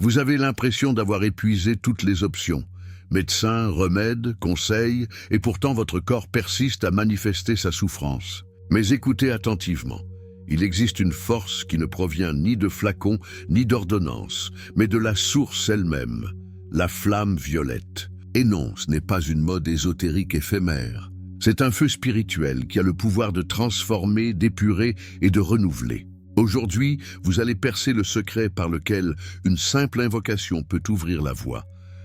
Vous avez l'impression d'avoir épuisé toutes les options. Médecins, remèdes, conseils, et pourtant votre corps persiste à manifester sa souffrance. Mais écoutez attentivement. Il existe une force qui ne provient ni de flacons, ni d'ordonnances, mais de la source elle-même, la flamme violette. Et non, ce n'est pas une mode ésotérique éphémère. C'est un feu spirituel qui a le pouvoir de transformer, d'épurer et de renouveler. Aujourd'hui, vous allez percer le secret par lequel une simple invocation peut ouvrir la voie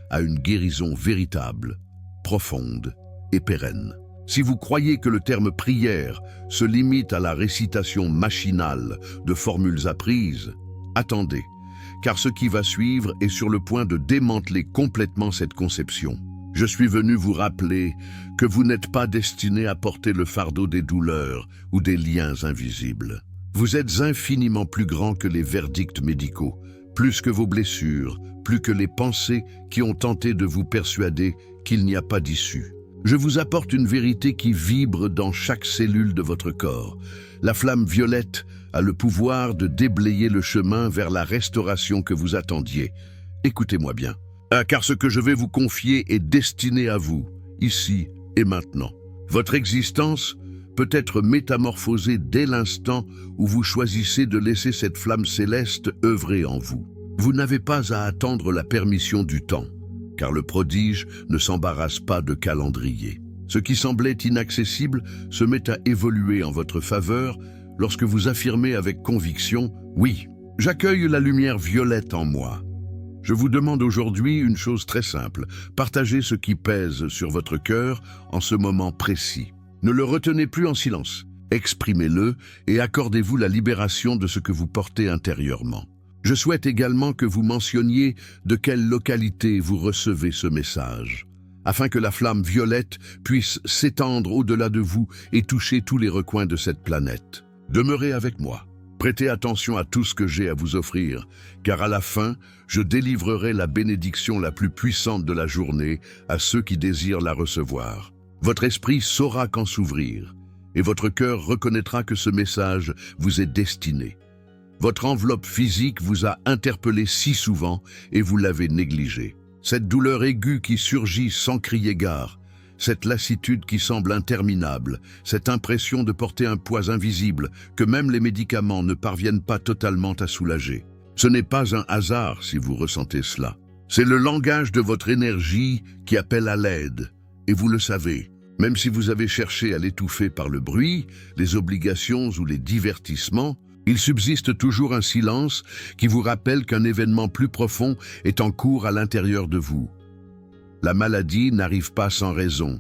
à une guérison véritable, profonde et pérenne. Si vous croyez que le terme prière se limite à la récitation machinale de formules apprises, attendez, car ce qui va suivre est sur le point de démanteler complètement cette conception. Je suis venu vous rappeler que vous n'êtes pas destiné à porter le fardeau des douleurs ou des liens invisibles. Vous êtes infiniment plus grand que les verdicts médicaux, plus que vos blessures, plus que les pensées qui ont tenté de vous persuader qu'il n'y a pas d'issue. Je vous apporte une vérité qui vibre dans chaque cellule de votre corps. La flamme violette a le pouvoir de déblayer le chemin vers la restauration que vous attendiez. Écoutez-moi bien, car ce que je vais vous confier est destiné à vous, ici et maintenant. Votre existence peut être métamorphosée dès l'instant où vous choisissez de laisser cette flamme céleste œuvrer en vous. Vous n'avez pas à attendre la permission du temps, car le prodige ne s'embarrasse pas de calendrier. Ce qui semblait inaccessible se met à évoluer en votre faveur lorsque vous affirmez avec conviction « Oui, j'accueille la lumière violette en moi ». Je vous demande aujourd'hui une chose très simple, partagez ce qui pèse sur votre cœur en ce moment précis. Ne le retenez plus en silence, exprimez-le et accordez-vous la libération de ce que vous portez intérieurement. Je souhaite également que vous mentionniez de quelle localité vous recevez ce message, afin que la flamme violette puisse s'étendre au-delà de vous et toucher tous les recoins de cette planète. Demeurez avec moi. Prêtez attention à tout ce que j'ai à vous offrir, car à la fin, je délivrerai la bénédiction la plus puissante de la journée à ceux qui désirent la recevoir. Votre esprit saura quand s'ouvrir, et votre cœur reconnaîtra que ce message vous est destiné. Votre enveloppe physique vous a interpellé si souvent et vous l'avez négligé. Cette douleur aiguë qui surgit sans crier gare, cette lassitude qui semble interminable, cette impression de porter un poids invisible que même les médicaments ne parviennent pas totalement à soulager. Ce n'est pas un hasard si vous ressentez cela. C'est le langage de votre énergie qui appelle à l'aide. Et vous le savez, même si vous avez cherché à l'étouffer par le bruit, les obligations ou les divertissements, il subsiste toujours un silence qui vous rappelle qu'un événement plus profond est en cours à l'intérieur de vous. La maladie n'arrive pas sans raison,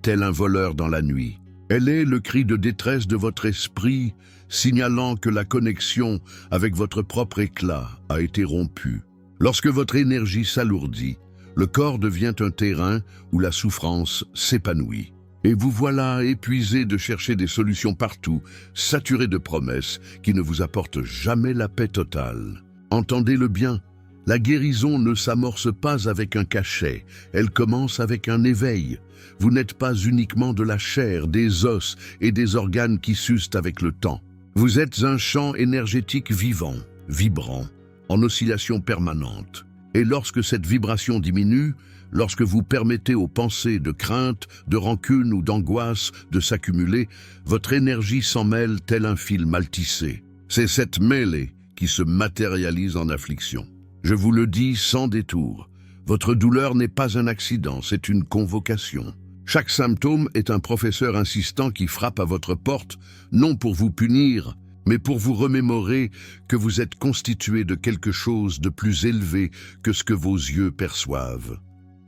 tel un voleur dans la nuit. Elle est le cri de détresse de votre esprit, signalant que la connexion avec votre propre éclat a été rompue. Lorsque votre énergie s'alourdit, le corps devient un terrain où la souffrance s'épanouit. Et vous voilà épuisé de chercher des solutions partout, saturé de promesses qui ne vous apportent jamais la paix totale. Entendez-le bien, la guérison ne s'amorce pas avec un cachet, elle commence avec un éveil. Vous n'êtes pas uniquement de la chair, des os et des organes qui s'usent avec le temps. Vous êtes un champ énergétique vivant, vibrant, en oscillation permanente. Et lorsque cette vibration diminue, lorsque vous permettez aux pensées de crainte, de rancune ou d'angoisse de s'accumuler, votre énergie s'en mêle tel un fil mal tissé. C'est cette mêlée qui se matérialise en affliction. Je vous le dis sans détour, votre douleur n'est pas un accident, c'est une convocation. Chaque symptôme est un professeur insistant qui frappe à votre porte, non pour vous punir, mais pour vous remémorer que vous êtes constitué de quelque chose de plus élevé que ce que vos yeux perçoivent.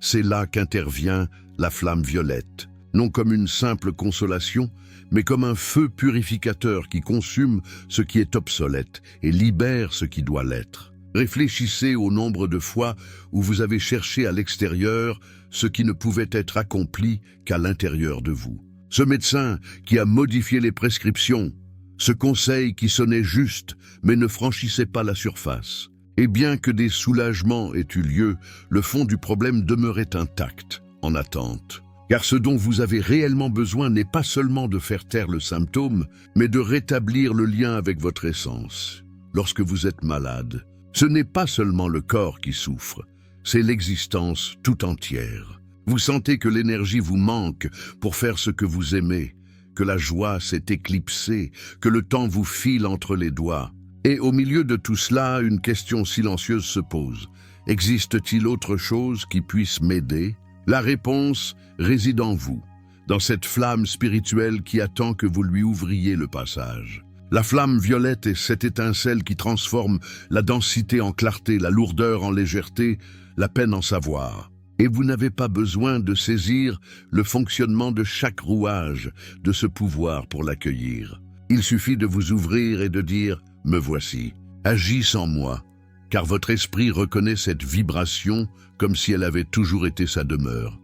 C'est là qu'intervient la flamme violette, non comme une simple consolation, mais comme un feu purificateur qui consume ce qui est obsolète et libère ce qui doit l'être. Réfléchissez au nombre de fois où vous avez cherché à l'extérieur ce qui ne pouvait être accompli qu'à l'intérieur de vous. Ce médecin qui a modifié les prescriptions, ce conseil qui sonnait juste mais ne franchissait pas la surface. Et bien que des soulagements aient eu lieu, le fond du problème demeurait intact, en attente. Car ce dont vous avez réellement besoin n'est pas seulement de faire taire le symptôme, mais de rétablir le lien avec votre essence. Lorsque vous êtes malade, Ce n'est pas seulement le corps qui souffre, c'est l'existence tout entière. Vous sentez que l'énergie vous manque pour faire ce que vous aimez, que la joie s'est éclipsée, que le temps vous file entre les doigts. Et au milieu de tout cela, une question silencieuse se pose. Existe-t-il autre chose qui puisse m'aider? La réponse réside en vous, dans cette flamme spirituelle qui attend que vous lui ouvriez le passage. La flamme violette est cette étincelle qui transforme la densité en clarté, la lourdeur en légèreté, la peine en savoir. Et vous n'avez pas besoin de saisir le fonctionnement de chaque rouage de ce pouvoir pour l'accueillir. Il suffit de vous ouvrir et de dire « Me voici, agis sans moi », car votre esprit reconnaît cette vibration comme si elle avait toujours été sa demeure.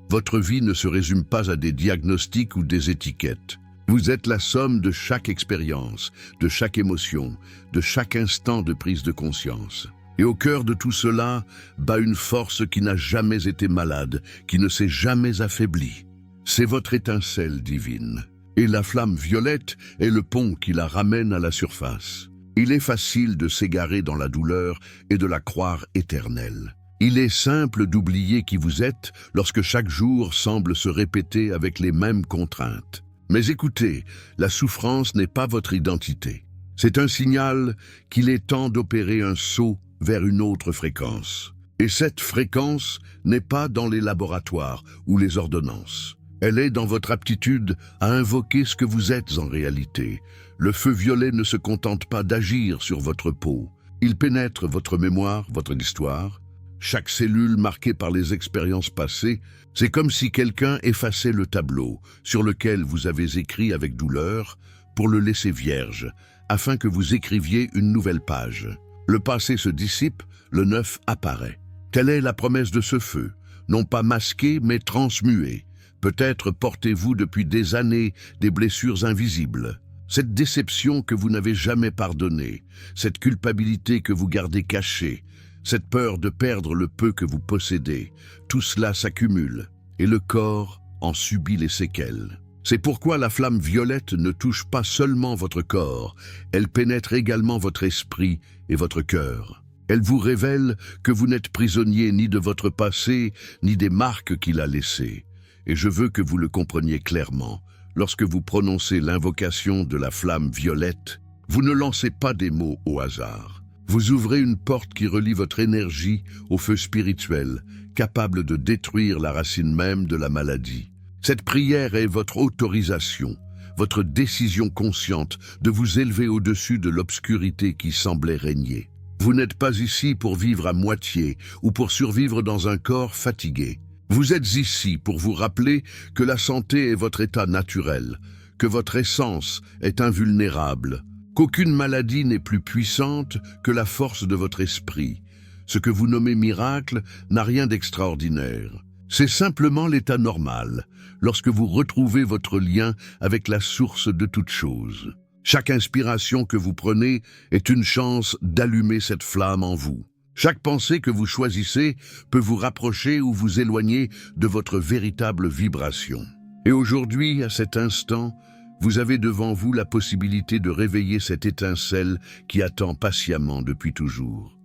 Votre vie ne se résume pas à des diagnostics ou des étiquettes. Vous êtes la somme de chaque expérience, de chaque émotion, de chaque instant de prise de conscience. Et au cœur de tout cela bat une force qui n'a jamais été malade, qui ne s'est jamais affaiblie. C'est votre étincelle divine. Et la flamme violette est le pont qui la ramène à la surface. Il est facile de s'égarer dans la douleur et de la croire éternelle. Il est simple d'oublier qui vous êtes lorsque chaque jour semble se répéter avec les mêmes contraintes. Mais écoutez, la souffrance n'est pas votre identité. C'est un signal qu'il est temps d'opérer un saut vers une autre fréquence. Et cette fréquence n'est pas dans les laboratoires ou les ordonnances. Elle est dans votre aptitude à invoquer ce que vous êtes en réalité. Le feu violet ne se contente pas d'agir sur votre peau. Il pénètre votre mémoire, votre histoire. Chaque cellule marquée par les expériences passées, c'est comme si quelqu'un effaçait le tableau sur lequel vous avez écrit avec douleur pour le laisser vierge, afin que vous écriviez une nouvelle page. Le passé se dissipe, le neuf apparaît. Telle est la promesse de ce feu, non pas masqué mais transmué. Peut-être portez-vous depuis des années des blessures invisibles. Cette déception que vous n'avez jamais pardonnée, cette culpabilité que vous gardez cachée, cette peur de perdre le peu que vous possédez, tout cela s'accumule et le corps en subit les séquelles. C'est pourquoi la flamme violette ne touche pas seulement votre corps, elle pénètre également votre esprit et votre cœur. Elle vous révèle que vous n'êtes prisonnier ni de votre passé, ni des marques qu'il a laissées. Et je veux que vous le compreniez clairement. Lorsque vous prononcez l'invocation de la flamme violette, vous ne lancez pas des mots au hasard. Vous ouvrez une porte qui relie votre énergie au feu spirituel, capable de détruire la racine même de la maladie. Cette prière est votre autorisation, votre décision consciente de vous élever au-dessus de l'obscurité qui semblait régner. Vous n'êtes pas ici pour vivre à moitié ou pour survivre dans un corps fatigué. Vous êtes ici pour vous rappeler que la santé est votre état naturel, que votre essence est invulnérable, qu'aucune maladie n'est plus puissante que la force de votre esprit. Ce que vous nommez miracle n'a rien d'extraordinaire. C'est simplement l'état normal, lorsque vous retrouvez votre lien avec la source de toute chose. Chaque inspiration que vous prenez est une chance d'allumer cette flamme en vous. Chaque pensée que vous choisissez peut vous rapprocher ou vous éloigner de votre véritable vibration. Et aujourd'hui, à cet instant, vous avez devant vous la possibilité de réveiller cette étincelle qui attend patiemment depuis toujours.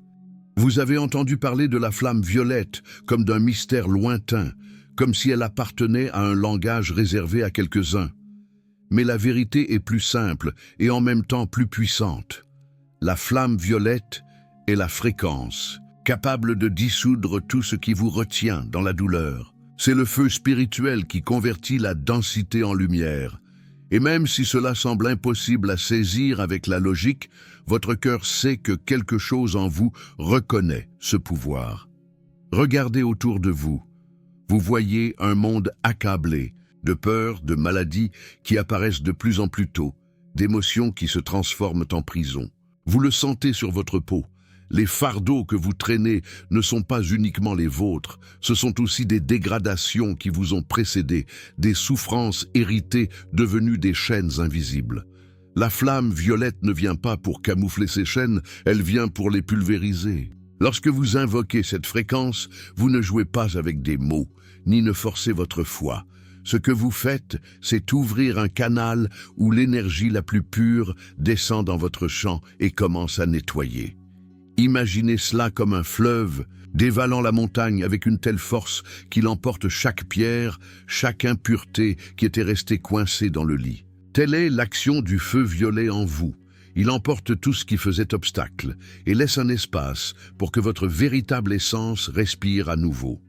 Vous avez entendu parler de la flamme violette comme d'un mystère lointain, comme si elle appartenait à un langage réservé à quelques-uns. Mais la vérité est plus simple et en même temps plus puissante. La flamme violette est la fréquence, capable de dissoudre tout ce qui vous retient dans la douleur. C'est le feu spirituel qui convertit la densité en lumière. Et même si cela semble impossible à saisir avec la logique, votre cœur sait que quelque chose en vous reconnaît ce pouvoir. Regardez autour de vous. Vous voyez un monde accablé, de peurs, de maladies qui apparaissent de plus en plus tôt, d'émotions qui se transforment en prison. Vous le sentez sur votre peau. Les fardeaux que vous traînez ne sont pas uniquement les vôtres, ce sont aussi des dégradations qui vous ont précédé, des souffrances héritées devenues des chaînes invisibles. La flamme violette ne vient pas pour camoufler ces chaînes, elle vient pour les pulvériser. Lorsque vous invoquez cette fréquence, vous ne jouez pas avec des mots, ni ne forcez votre foi. Ce que vous faites, c'est ouvrir un canal où l'énergie la plus pure descend dans votre champ et commence à nettoyer. Imaginez cela comme un fleuve, dévalant la montagne avec une telle force qu'il emporte chaque pierre, chaque impureté qui était restée coincée dans le lit. Telle est l'action du feu violet en vous. Il emporte tout ce qui faisait obstacle et laisse un espace pour que votre véritable essence respire à nouveau.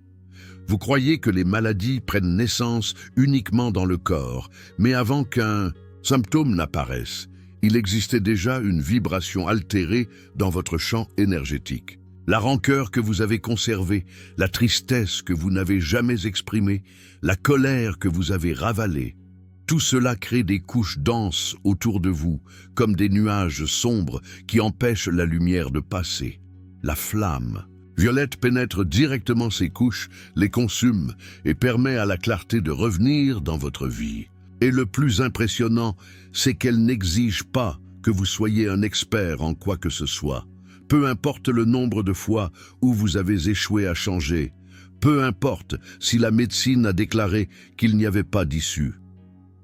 Vous croyez que les maladies prennent naissance uniquement dans le corps, mais avant qu'un symptôme n'apparaisse, il existait déjà une vibration altérée dans votre champ énergétique. La rancœur que vous avez conservée, la tristesse que vous n'avez jamais exprimée, la colère que vous avez ravalée, tout cela crée des couches denses autour de vous, comme des nuages sombres qui empêchent la lumière de passer. La flamme violette pénètre directement ces couches, les consume et permet à la clarté de revenir dans votre vie. Et le plus impressionnant, c'est qu'elle n'exige pas que vous soyez un expert en quoi que ce soit. Peu importe le nombre de fois où vous avez échoué à changer, peu importe si la médecine a déclaré qu'il n'y avait pas d'issue.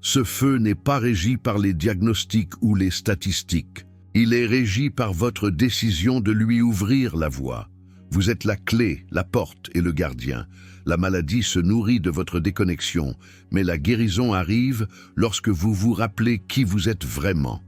Ce feu n'est pas régi par les diagnostics ou les statistiques. Il est régi par votre décision de lui ouvrir la voie. Vous êtes la clé, la porte et le gardien. La maladie se nourrit de votre déconnexion, mais la guérison arrive lorsque vous vous rappelez qui vous êtes vraiment.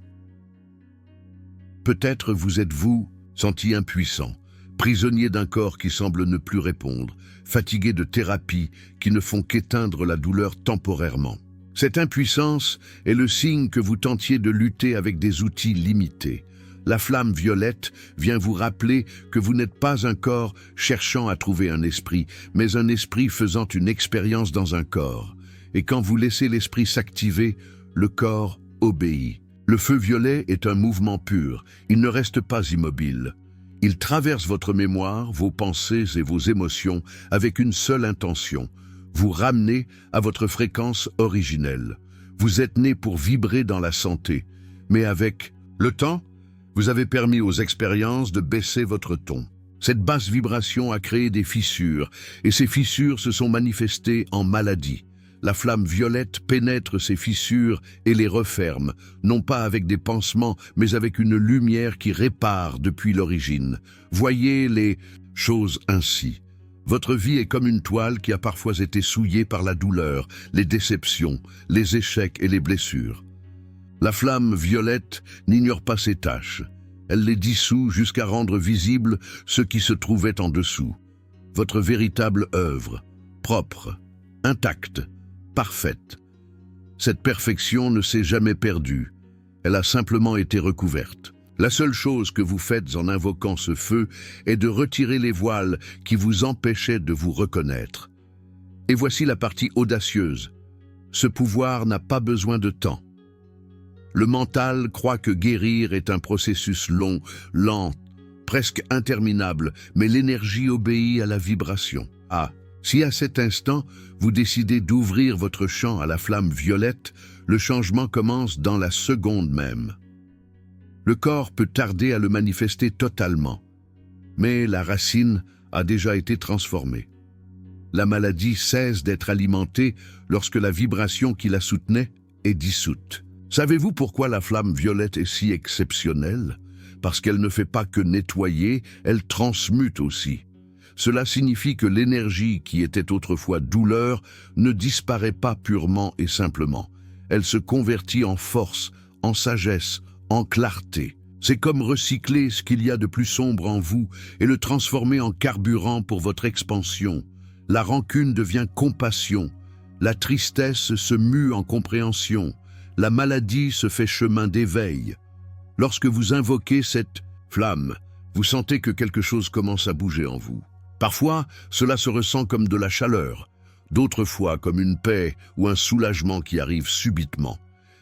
Peut-être vous êtes-vous senti impuissant, prisonnier d'un corps qui semble ne plus répondre, fatigué de thérapies qui ne font qu'éteindre la douleur temporairement. Cette impuissance est le signe que vous tentiez de lutter avec des outils limités. La flamme violette vient vous rappeler que vous n'êtes pas un corps cherchant à trouver un esprit, mais un esprit faisant une expérience dans un corps. Et quand vous laissez l'esprit s'activer, le corps obéit. Le feu violet est un mouvement pur, il ne reste pas immobile. Il traverse votre mémoire, vos pensées et vos émotions avec une seule intention: vous ramener à votre fréquence originelle. Vous êtes né pour vibrer dans la santé, mais avec le temps, vous avez permis aux expériences de baisser votre ton. Cette basse vibration a créé des fissures, et ces fissures se sont manifestées en maladie. La flamme violette pénètre ces fissures et les referme, non pas avec des pansements, mais avec une lumière qui répare depuis l'origine. Voyez les choses ainsi. Votre vie est comme une toile qui a parfois été souillée par la douleur, les déceptions, les échecs et les blessures. La flamme violette n'ignore pas ces tâches. Elle les dissout jusqu'à rendre visible ce qui se trouvait en dessous. Votre véritable œuvre, propre, intacte, parfaite. Cette perfection ne s'est jamais perdue. Elle a simplement été recouverte. La seule chose que vous faites en invoquant ce feu est de retirer les voiles qui vous empêchaient de vous reconnaître. Et voici la partie audacieuse. Ce pouvoir n'a pas besoin de temps. Le mental croit que guérir est un processus long, lent, presque interminable, mais l'énergie obéit à la vibration. Si à cet instant, vous décidez d'ouvrir votre champ à la flamme violette, le changement commence dans la seconde même. Le corps peut tarder à le manifester totalement, mais la racine a déjà été transformée. La maladie cesse d'être alimentée lorsque la vibration qui la soutenait est dissoute. Savez-vous pourquoi la flamme violette est si exceptionnelle? Parce qu'elle ne fait pas que nettoyer, elle transmute aussi. Cela signifie que l'énergie qui était autrefois douleur ne disparaît pas purement et simplement. Elle se convertit en force, en sagesse, en clarté. C'est comme recycler ce qu'il y a de plus sombre en vous et le transformer en carburant pour votre expansion. La rancune devient compassion, la tristesse se mue en compréhension, la maladie se fait chemin d'éveil. Lorsque vous invoquez cette flamme, vous sentez que quelque chose commence à bouger en vous. Parfois, cela se ressent comme de la chaleur, d'autres fois comme une paix ou un soulagement qui arrive subitement.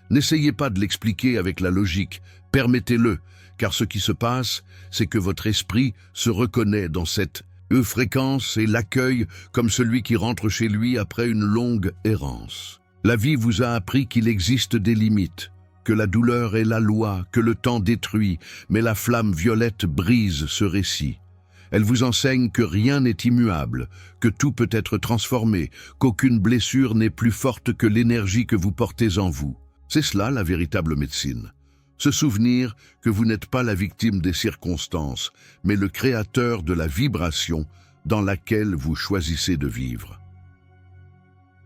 N'essayez pas de l'expliquer avec la logique, permettez-le, car ce qui se passe, c'est que votre esprit se reconnaît dans cette fréquence et l'accueille comme celui qui rentre chez lui après une longue errance. La vie vous a appris qu'il existe des limites, que la douleur est la loi, que le temps détruit, mais la flamme violette brise ce récit. Elle vous enseigne que rien n'est immuable, que tout peut être transformé, qu'aucune blessure n'est plus forte que l'énergie que vous portez en vous. C'est cela la véritable médecine. Se souvenir que vous n'êtes pas la victime des circonstances, mais le créateur de la vibration dans laquelle vous choisissez de vivre.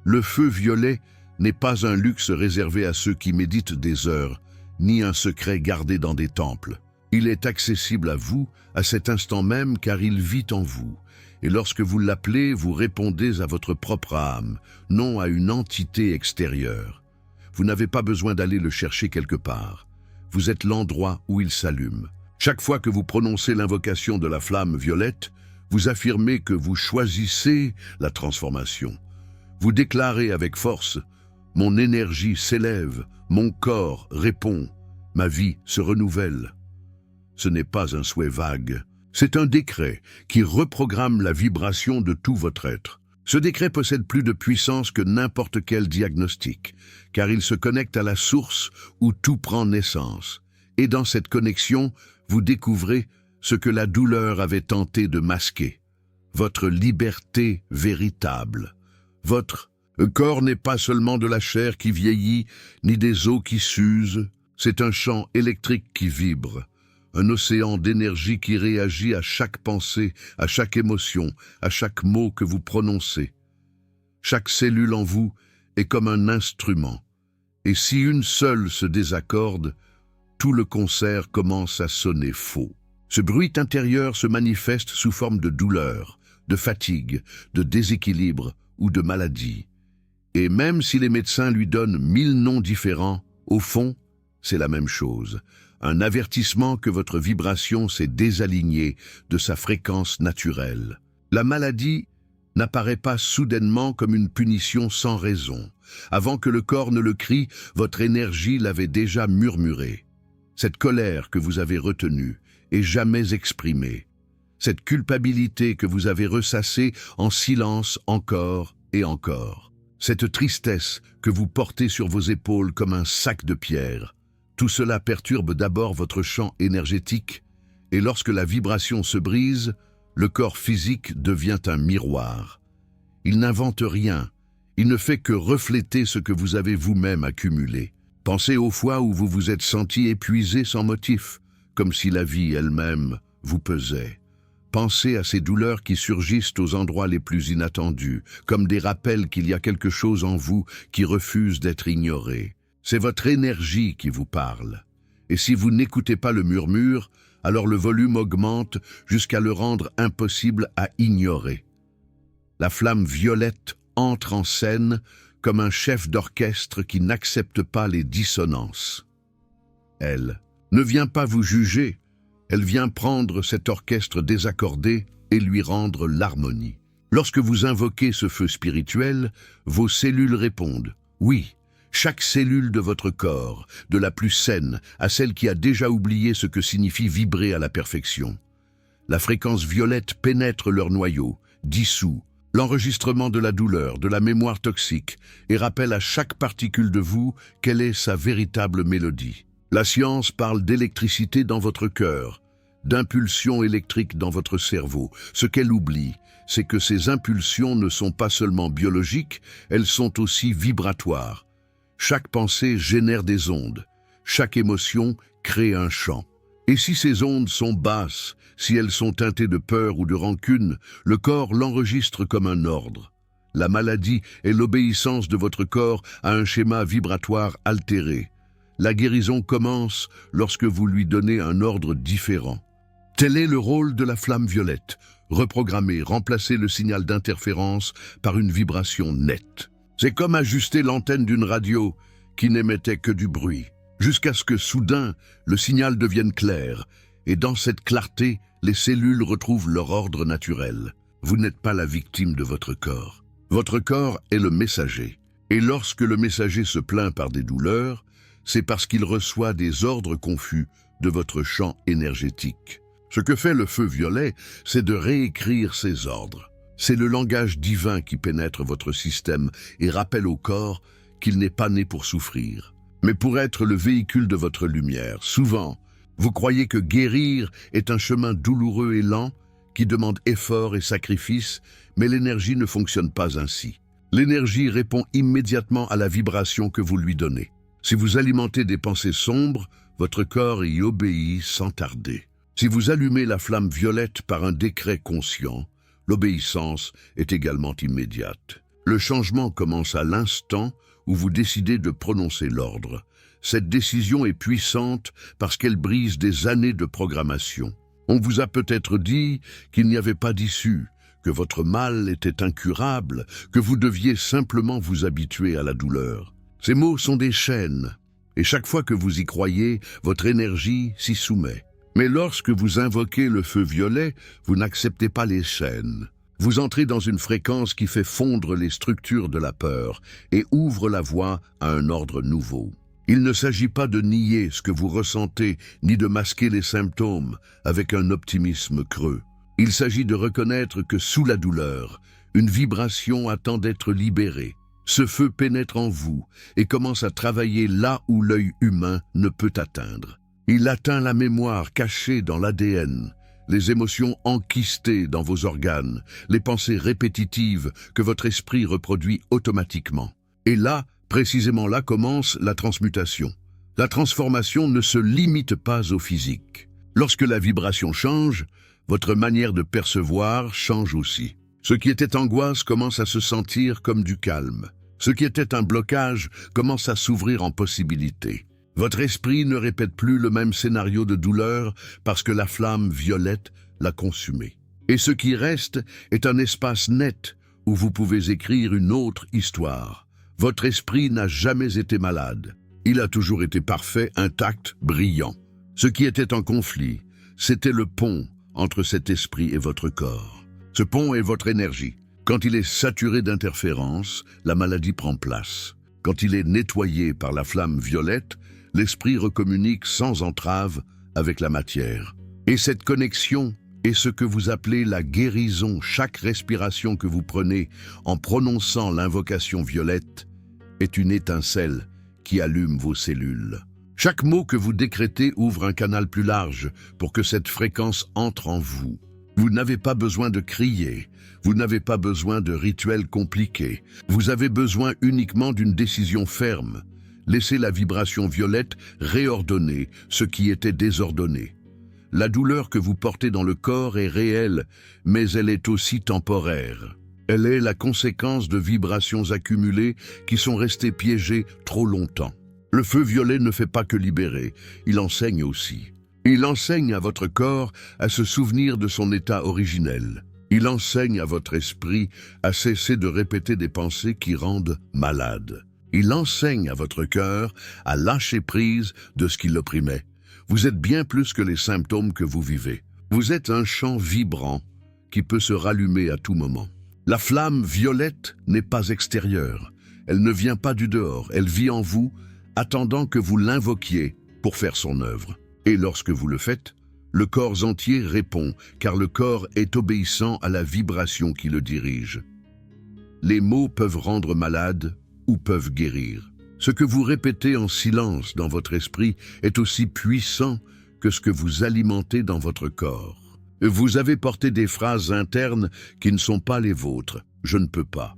Le feu violet n'est pas un luxe réservé à ceux qui méditent des heures, ni un secret gardé dans des temples. Il est accessible à vous, à cet instant même, car il vit en vous. Et lorsque vous l'appelez, vous répondez à votre propre âme, non à une entité extérieure. Vous n'avez pas besoin d'aller le chercher quelque part. Vous êtes l'endroit où il s'allume. Chaque fois que vous prononcez l'invocation de la flamme violette, vous affirmez que vous choisissez la transformation. Vous déclarez avec force « Mon énergie s'élève, mon corps répond, ma vie se renouvelle ». Ce n'est pas un souhait vague, c'est un décret qui reprogramme la vibration de tout votre être. Ce décret possède plus de puissance que n'importe quel diagnostic, car il se connecte à la source où tout prend naissance. Et dans cette connexion, vous découvrez ce que la douleur avait tenté de masquer. Votre liberté véritable. Votre corps n'est pas seulement de la chair qui vieillit, ni des os qui s'usent. C'est un champ électrique qui vibre. Un océan d'énergie qui réagit à chaque pensée, à chaque émotion, à chaque mot que vous prononcez. Chaque cellule en vous est comme un instrument. Et si une seule se désaccorde, tout le concert commence à sonner faux. Ce bruit intérieur se manifeste sous forme de douleur, de fatigue, de déséquilibre ou de maladie. Et même si les médecins lui donnent 1000 noms différents, au fond, c'est la même chose. Un avertissement que votre vibration s'est désalignée de sa fréquence naturelle. La maladie n'apparaît pas soudainement comme une punition sans raison. Avant que le corps ne le crie, votre énergie l'avait déjà murmuré. Cette colère que vous avez retenue et jamais exprimée. Cette culpabilité que vous avez ressassée en silence encore et encore. Cette tristesse que vous portez sur vos épaules comme un sac de pierre. Tout cela perturbe d'abord votre champ énergétique, et lorsque la vibration se brise, le corps physique devient un miroir. Il n'invente rien, il ne fait que refléter ce que vous avez vous-même accumulé. Pensez aux fois où vous vous êtes senti épuisé sans motif, comme si la vie elle-même vous pesait. Pensez à ces douleurs qui surgissent aux endroits les plus inattendus, comme des rappels qu'il y a quelque chose en vous qui refuse d'être ignoré. C'est votre énergie qui vous parle. Et si vous n'écoutez pas le murmure, alors le volume augmente jusqu'à le rendre impossible à ignorer. La flamme violette entre en scène comme un chef d'orchestre qui n'accepte pas les dissonances. Elle ne vient pas vous juger, elle vient prendre cet orchestre désaccordé et lui rendre l'harmonie. Lorsque vous invoquez ce feu spirituel, vos cellules répondent « oui ». Chaque cellule de votre corps, de la plus saine à celle qui a déjà oublié ce que signifie vibrer à la perfection. La fréquence violette pénètre leur noyau, dissout l'enregistrement de la douleur, de la mémoire toxique, et rappelle à chaque particule de vous quelle est sa véritable mélodie. La science parle d'électricité dans votre cœur, d'impulsions électriques dans votre cerveau. Ce qu'elle oublie, c'est que ces impulsions ne sont pas seulement biologiques, elles sont aussi vibratoires. Chaque pensée génère des ondes, chaque émotion crée un chant. Et si ces ondes sont basses, si elles sont teintées de peur ou de rancune, le corps l'enregistre comme un ordre. La maladie est l'obéissance de votre corps à un schéma vibratoire altéré. La guérison commence lorsque vous lui donnez un ordre différent. Tel est le rôle de la flamme violette, reprogrammer, remplacer le signal d'interférence par une vibration nette. C'est comme ajuster l'antenne d'une radio qui n'émettait que du bruit, jusqu'à ce que soudain le signal devienne clair, et dans cette clarté, les cellules retrouvent leur ordre naturel. Vous n'êtes pas la victime de votre corps. Votre corps est le messager. Et lorsque le messager se plaint par des douleurs, c'est parce qu'il reçoit des ordres confus de votre champ énergétique. Ce que fait le feu violet, c'est de réécrire ces ordres. C'est le langage divin qui pénètre votre système et rappelle au corps qu'il n'est pas né pour souffrir, mais pour être le véhicule de votre lumière. Souvent, vous croyez que guérir est un chemin douloureux et lent qui demande effort et sacrifice, mais l'énergie ne fonctionne pas ainsi. L'énergie répond immédiatement à la vibration que vous lui donnez. Si vous alimentez des pensées sombres, votre corps y obéit sans tarder. Si vous allumez la flamme violette par un décret conscient, l'obéissance est également immédiate. Le changement commence à l'instant où vous décidez de prononcer l'ordre. Cette décision est puissante parce qu'elle brise des années de programmation. On vous a peut-être dit qu'il n'y avait pas d'issue, que votre mal était incurable, que vous deviez simplement vous habituer à la douleur. Ces mots sont des chaînes, et chaque fois que vous y croyez, votre énergie s'y soumet. Mais lorsque vous invoquez le feu violet, vous n'acceptez pas les chaînes. Vous entrez dans une fréquence qui fait fondre les structures de la peur et ouvre la voie à un ordre nouveau. Il ne s'agit pas de nier ce que vous ressentez, ni de masquer les symptômes avec un optimisme creux. Il s'agit de reconnaître que sous la douleur, une vibration attend d'être libérée. Ce feu pénètre en vous et commence à travailler là où l'œil humain ne peut atteindre. Il atteint la mémoire cachée dans l'ADN, les émotions enquistées dans vos organes, les pensées répétitives que votre esprit reproduit automatiquement. Et là, précisément là commence la transmutation. La transformation ne se limite pas au physique. Lorsque la vibration change, votre manière de percevoir change aussi. Ce qui était angoisse commence à se sentir comme du calme. Ce qui était un blocage commence à s'ouvrir en possibilités. Votre esprit ne répète plus le même scénario de douleur parce que la flamme violette l'a consumé. Et ce qui reste est un espace net où vous pouvez écrire une autre histoire. Votre esprit n'a jamais été malade. Il a toujours été parfait, intact, brillant. Ce qui était en conflit, c'était le pont entre cet esprit et votre corps. Ce pont est votre énergie. Quand il est saturé d'interférences, la maladie prend place. Quand il est nettoyé par la flamme violette, l'esprit recommunique sans entrave avec la matière. Et cette connexion est ce que vous appelez la guérison. Chaque respiration que vous prenez en prononçant l'invocation violette est une étincelle qui allume vos cellules. Chaque mot que vous décrétez ouvre un canal plus large pour que cette fréquence entre en vous. Vous n'avez pas besoin de crier, vous n'avez pas besoin de rituels compliqués. Vous avez besoin uniquement d'une décision ferme. Laissez la vibration violette réordonner ce qui était désordonné. La douleur que vous portez dans le corps est réelle, mais elle est aussi temporaire. Elle est la conséquence de vibrations accumulées qui sont restées piégées trop longtemps. Le feu violet ne fait pas que libérer, il enseigne aussi. Il enseigne à votre corps à se souvenir de son état originel. Il enseigne à votre esprit à cesser de répéter des pensées qui rendent malade. Il enseigne à votre cœur à lâcher prise de ce qui l'opprimait. Vous êtes bien plus que les symptômes que vous vivez. Vous êtes un champ vibrant qui peut se rallumer à tout moment. La flamme violette n'est pas extérieure. Elle ne vient pas du dehors. Elle vit en vous, attendant que vous l'invoquiez pour faire son œuvre. Et lorsque vous le faites, le corps entier répond, car le corps est obéissant à la vibration qui le dirige. Les mots peuvent rendre malade ou peuvent guérir. Ce que vous répétez en silence dans votre esprit est aussi puissant que ce que vous alimentez dans votre corps. Vous avez porté des phrases internes qui ne sont pas les vôtres. Je ne peux pas.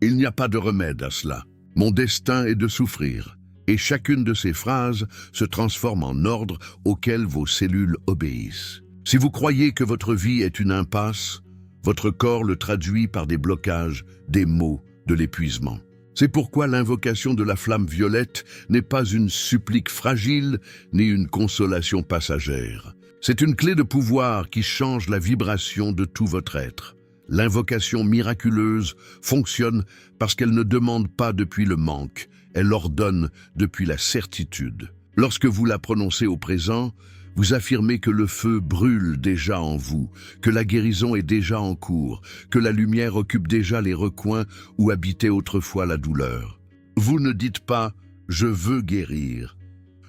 Il n'y a pas de remède à cela. Mon destin est de souffrir. Et chacune de ces phrases se transforme en ordre auquel vos cellules obéissent. Si vous croyez que votre vie est une impasse, votre corps le traduit par des blocages, des maux, de l'épuisement. C'est pourquoi l'invocation de la flamme violette n'est pas une supplique fragile ni une consolation passagère. C'est une clé de pouvoir qui change la vibration de tout votre être. L'invocation miraculeuse fonctionne parce qu'elle ne demande pas depuis le manque, elle ordonne depuis la certitude. Lorsque vous la prononcez au présent, vous affirmez que le feu brûle déjà en vous, que la guérison est déjà en cours, que la lumière occupe déjà les recoins où habitait autrefois la douleur. Vous ne dites pas « je veux guérir ».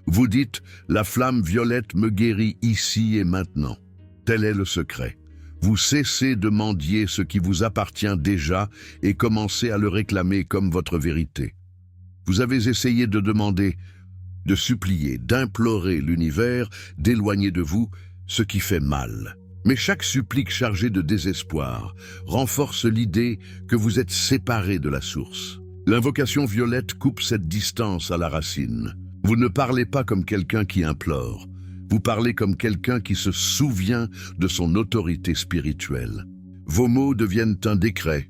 Vous dites « la flamme violette me guérit ici et maintenant ». Tel est le secret. Vous cessez de mendier ce qui vous appartient déjà et commencez à le réclamer comme votre vérité. Vous avez essayé de demander, de supplier, d'implorer l'univers d'éloigner de vous ce qui fait mal. Mais chaque supplique chargée de désespoir renforce l'idée que vous êtes séparé de la source. L'invocation violette coupe cette distance à la racine. Vous ne parlez pas comme quelqu'un qui implore. Vous parlez comme quelqu'un qui se souvient de son autorité spirituelle. Vos mots deviennent un décret.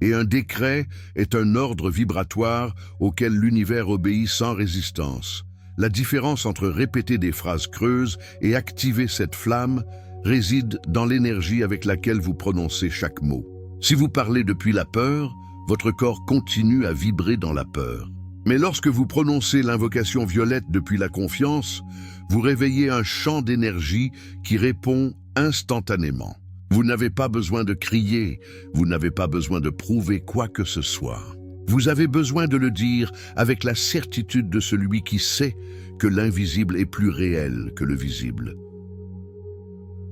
Et un décret est un ordre vibratoire auquel l'univers obéit sans résistance. La différence entre répéter des phrases creuses et activer cette flamme réside dans l'énergie avec laquelle vous prononcez chaque mot. Si vous parlez depuis la peur, votre corps continue à vibrer dans la peur. Mais lorsque vous prononcez l'invocation violette depuis la confiance, vous réveillez un champ d'énergie qui répond instantanément. Vous n'avez pas besoin de crier, vous n'avez pas besoin de prouver quoi que ce soit. Vous avez besoin de le dire avec la certitude de celui qui sait que l'invisible est plus réel que le visible.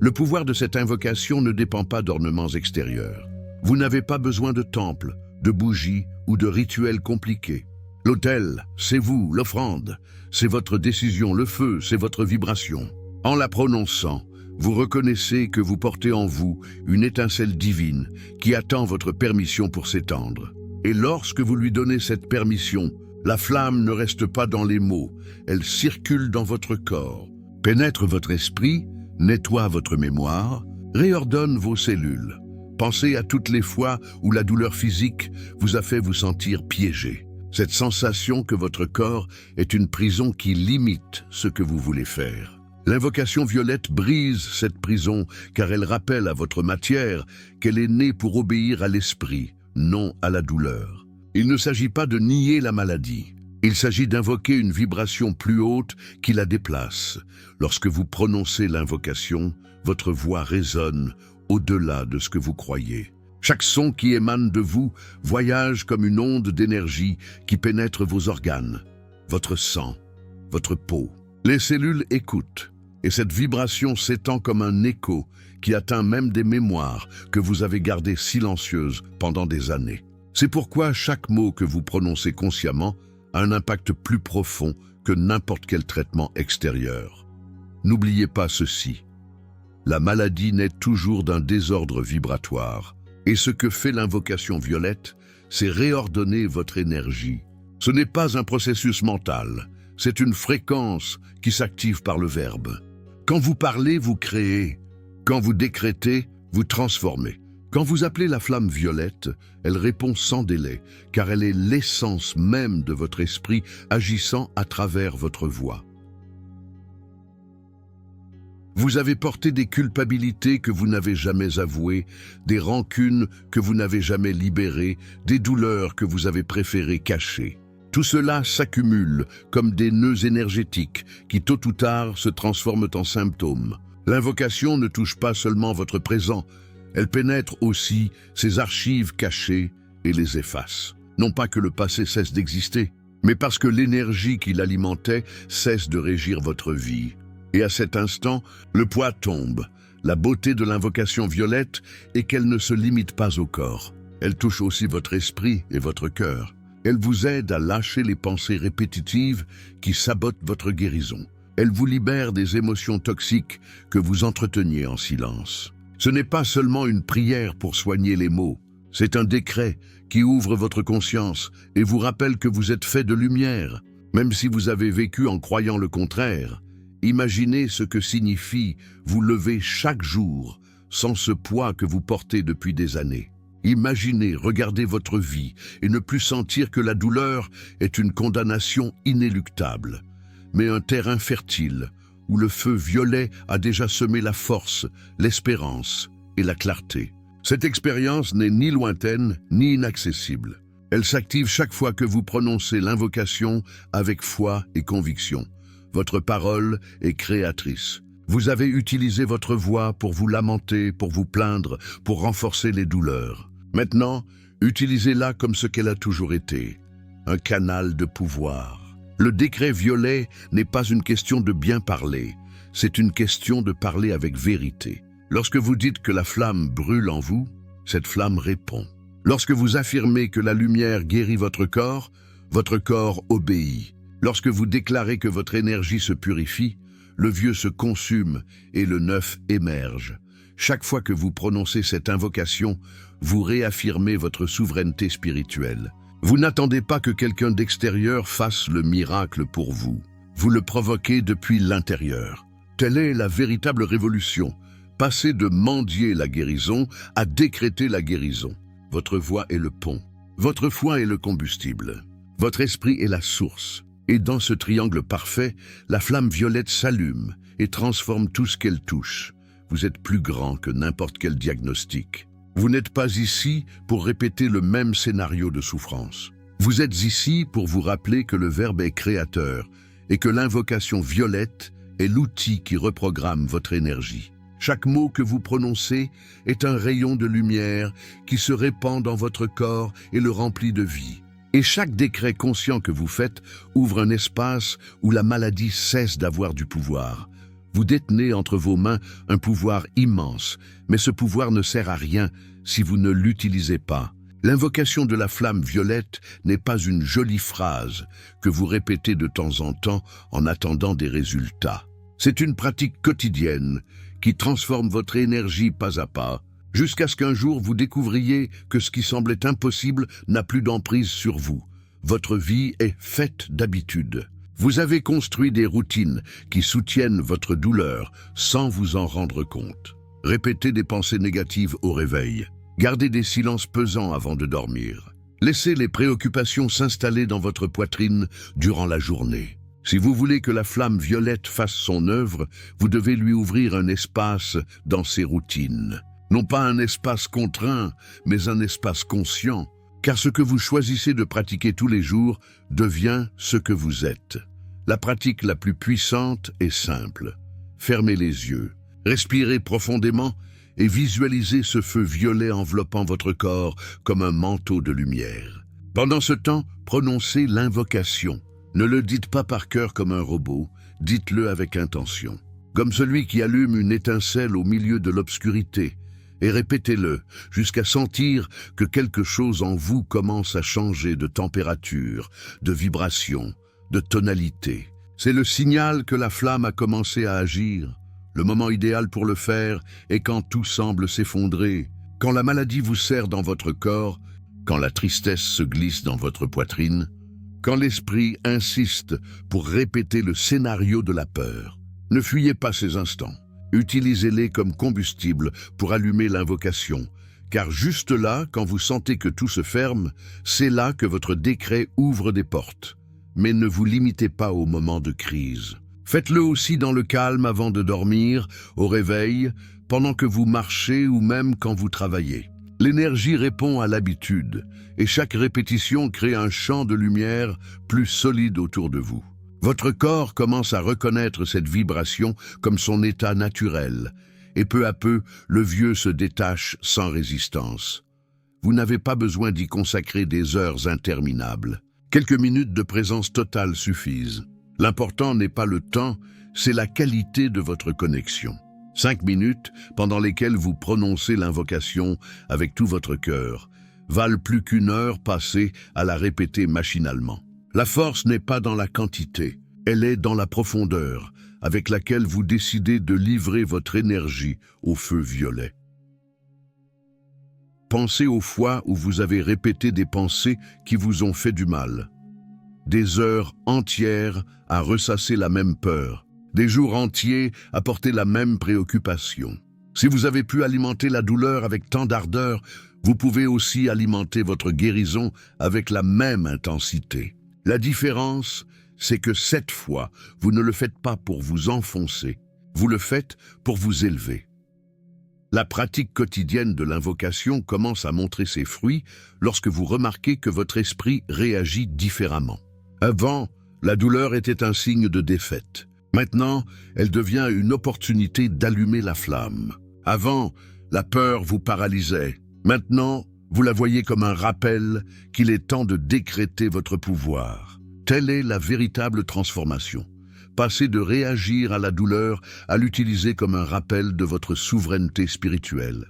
Le pouvoir de cette invocation ne dépend pas d'ornements extérieurs. Vous n'avez pas besoin de temples, de bougies ou de rituels compliqués. L'autel, c'est vous, l'offrande, c'est votre décision, le feu, c'est votre vibration. En la prononçant, vous reconnaissez que vous portez en vous une étincelle divine qui attend votre permission pour s'étendre. Et lorsque vous lui donnez cette permission, la flamme ne reste pas dans les mots, elle circule dans votre corps, pénètre votre esprit, nettoie votre mémoire, réordonne vos cellules. Pensez à toutes les fois où la douleur physique vous a fait vous sentir piégé. Cette sensation que votre corps est une prison qui limite ce que vous voulez faire. L'invocation violette brise cette prison car elle rappelle à votre matière qu'elle est née pour obéir à l'esprit, non à la douleur. Il ne s'agit pas de nier la maladie. Il s'agit d'invoquer une vibration plus haute qui la déplace. Lorsque vous prononcez l'invocation, votre voix résonne au-delà de ce que vous croyez. Chaque son qui émane de vous voyage comme une onde d'énergie qui pénètre vos organes, votre sang, votre peau. Les cellules écoutent, et cette vibration s'étend comme un écho qui atteint même des mémoires que vous avez gardées silencieuses pendant des années. C'est pourquoi chaque mot que vous prononcez consciemment a un impact plus profond que n'importe quel traitement extérieur. N'oubliez pas ceci. La maladie naît toujours d'un désordre vibratoire. Et ce que fait l'invocation violette, c'est réordonner votre énergie. Ce n'est pas un processus mental, c'est une fréquence qui s'active par le verbe. Quand vous parlez, vous créez. Quand vous décrétez, vous transformez. Quand vous appelez la flamme violette, elle répond sans délai, car elle est l'essence même de votre esprit agissant à travers votre voix. Vous avez porté des culpabilités que vous n'avez jamais avouées, des rancunes que vous n'avez jamais libérées, des douleurs que vous avez préféré cacher. Tout cela s'accumule comme des nœuds énergétiques qui tôt ou tard se transforment en symptômes. L'invocation ne touche pas seulement votre présent, elle pénètre aussi ces archives cachées et les efface. Non pas que le passé cesse d'exister, mais parce que l'énergie qui l'alimentait cesse de régir votre vie. Et à cet instant, le poids tombe. La beauté de l'invocation violette est qu'elle ne se limite pas au corps. Elle touche aussi votre esprit et votre cœur. Elle vous aide à lâcher les pensées répétitives qui sabotent votre guérison. Elle vous libère des émotions toxiques que vous entreteniez en silence. Ce n'est pas seulement une prière pour soigner les maux. C'est un décret qui ouvre votre conscience et vous rappelle que vous êtes fait de lumière. Même si vous avez vécu en croyant le contraire, imaginez ce que signifie vous lever chaque jour sans ce poids que vous portez depuis des années. Imaginez regarder votre vie et ne plus sentir que la douleur est une condamnation inéluctable, mais un terrain fertile où le feu violet a déjà semé la force, l'espérance et la clarté. Cette expérience n'est ni lointaine ni inaccessible. Elle s'active chaque fois que vous prononcez l'invocation avec foi et conviction. Votre parole est créatrice. Vous avez utilisé votre voix pour vous lamenter, pour vous plaindre, pour renforcer les douleurs. Maintenant, utilisez-la comme ce qu'elle a toujours été, un canal de pouvoir. Le décret violet n'est pas une question de bien parler, c'est une question de parler avec vérité. Lorsque vous dites que la flamme brûle en vous, cette flamme répond. Lorsque vous affirmez que la lumière guérit votre corps obéit. Lorsque vous déclarez que votre énergie se purifie, le vieux se consume et le neuf émerge. Chaque fois que vous prononcez cette invocation, vous réaffirmez votre souveraineté spirituelle. Vous n'attendez pas que quelqu'un d'extérieur fasse le miracle pour vous. vous le provoquez depuis l'intérieur. Telle est la véritable révolution. Passer de mendier la guérison à décréter la guérison. Votre voix est le pont. Votre foi est le combustible. Votre esprit est la source. Et dans ce triangle parfait, la flamme violette s'allume et transforme tout ce qu'elle touche. Vous êtes plus grand que n'importe quel diagnostic. Vous n'êtes pas ici pour répéter le même scénario de souffrance. Vous êtes ici pour vous rappeler que le Verbe est créateur et que l'invocation violette est l'outil qui reprogramme votre énergie. Chaque mot que vous prononcez est un rayon de lumière qui se répand dans votre corps et le remplit de vie. Et chaque décret conscient que vous faites ouvre un espace où la maladie cesse d'avoir du pouvoir. Vous détenez entre vos mains un pouvoir immense, mais ce pouvoir ne sert à rien si vous ne l'utilisez pas. L'invocation de la flamme violette n'est pas une jolie phrase que vous répétez de temps en temps en attendant des résultats. C'est une pratique quotidienne qui transforme votre énergie pas à pas, jusqu'à ce qu'un jour vous découvriez que ce qui semblait impossible n'a plus d'emprise sur vous. Votre vie est faite d'habitudes. Vous avez construit des routines qui soutiennent votre douleur sans vous en rendre compte. Répétez des pensées négatives au réveil. Gardez des silences pesants avant de dormir. Laissez les préoccupations s'installer dans votre poitrine durant la journée. Si vous voulez que la flamme violette fasse son œuvre, vous devez lui ouvrir un espace dans ses routines. Non pas un espace contraint, mais un espace conscient, car ce que vous choisissez de pratiquer tous les jours devient ce que vous êtes. La pratique la plus puissante est simple. Fermez les yeux, respirez profondément et visualisez ce feu violet enveloppant votre corps comme un manteau de lumière. Pendant ce temps, prononcez l'invocation. Ne le dites pas par cœur comme un robot, dites-le avec intention. Comme celui qui allume une étincelle au milieu de l'obscurité, et répétez-le jusqu'à sentir que quelque chose en vous commence à changer de température, de vibration, de tonalité. C'est le signal que la flamme a commencé à agir. Le moment idéal pour le faire est quand tout semble s'effondrer, quand la maladie vous serre dans votre corps, quand la tristesse se glisse dans votre poitrine, quand l'esprit insiste pour répéter le scénario de la peur. Ne fuyez pas ces instants. Utilisez-les comme combustible pour allumer l'invocation, car juste là, quand vous sentez que tout se ferme, c'est là que votre décret ouvre des portes. Mais ne vous limitez pas au moment de crise. Faites-le aussi dans le calme avant de dormir, au réveil, pendant que vous marchez ou même quand vous travaillez. L'énergie répond à l'habitude, et chaque répétition crée un champ de lumière plus solide autour de vous. Votre corps commence à reconnaître cette vibration comme son état naturel, et peu à peu, le vieux se détache sans résistance. Vous n'avez pas besoin d'y consacrer des heures interminables. Quelques minutes de présence totale suffisent. L'important n'est pas le temps, c'est la qualité de votre connexion. 5 minutes, pendant lesquelles vous prononcez l'invocation avec tout votre cœur, valent plus qu'une heure passée à la répéter machinalement. La force n'est pas dans la quantité, elle est dans la profondeur, avec laquelle vous décidez de livrer votre énergie au feu violet. Pensez aux fois où vous avez répété des pensées qui vous ont fait du mal. Des heures entières à ressasser la même peur, des jours entiers à porter la même préoccupation. Si vous avez pu alimenter la douleur avec tant d'ardeur, vous pouvez aussi alimenter votre guérison avec la même intensité. La différence, c'est que cette fois, vous ne le faites pas pour vous enfoncer, vous le faites pour vous élever. La pratique quotidienne de l'invocation commence à montrer ses fruits lorsque vous remarquez que votre esprit réagit différemment. Avant, la douleur était un signe de défaite. Maintenant, elle devient une opportunité d'allumer la flamme. Avant, la peur vous paralysait. Maintenant, vous la voyez comme un rappel qu'il est temps de décréter votre pouvoir. Telle est la véritable transformation. Passer de réagir à la douleur à l'utiliser comme un rappel de votre souveraineté spirituelle.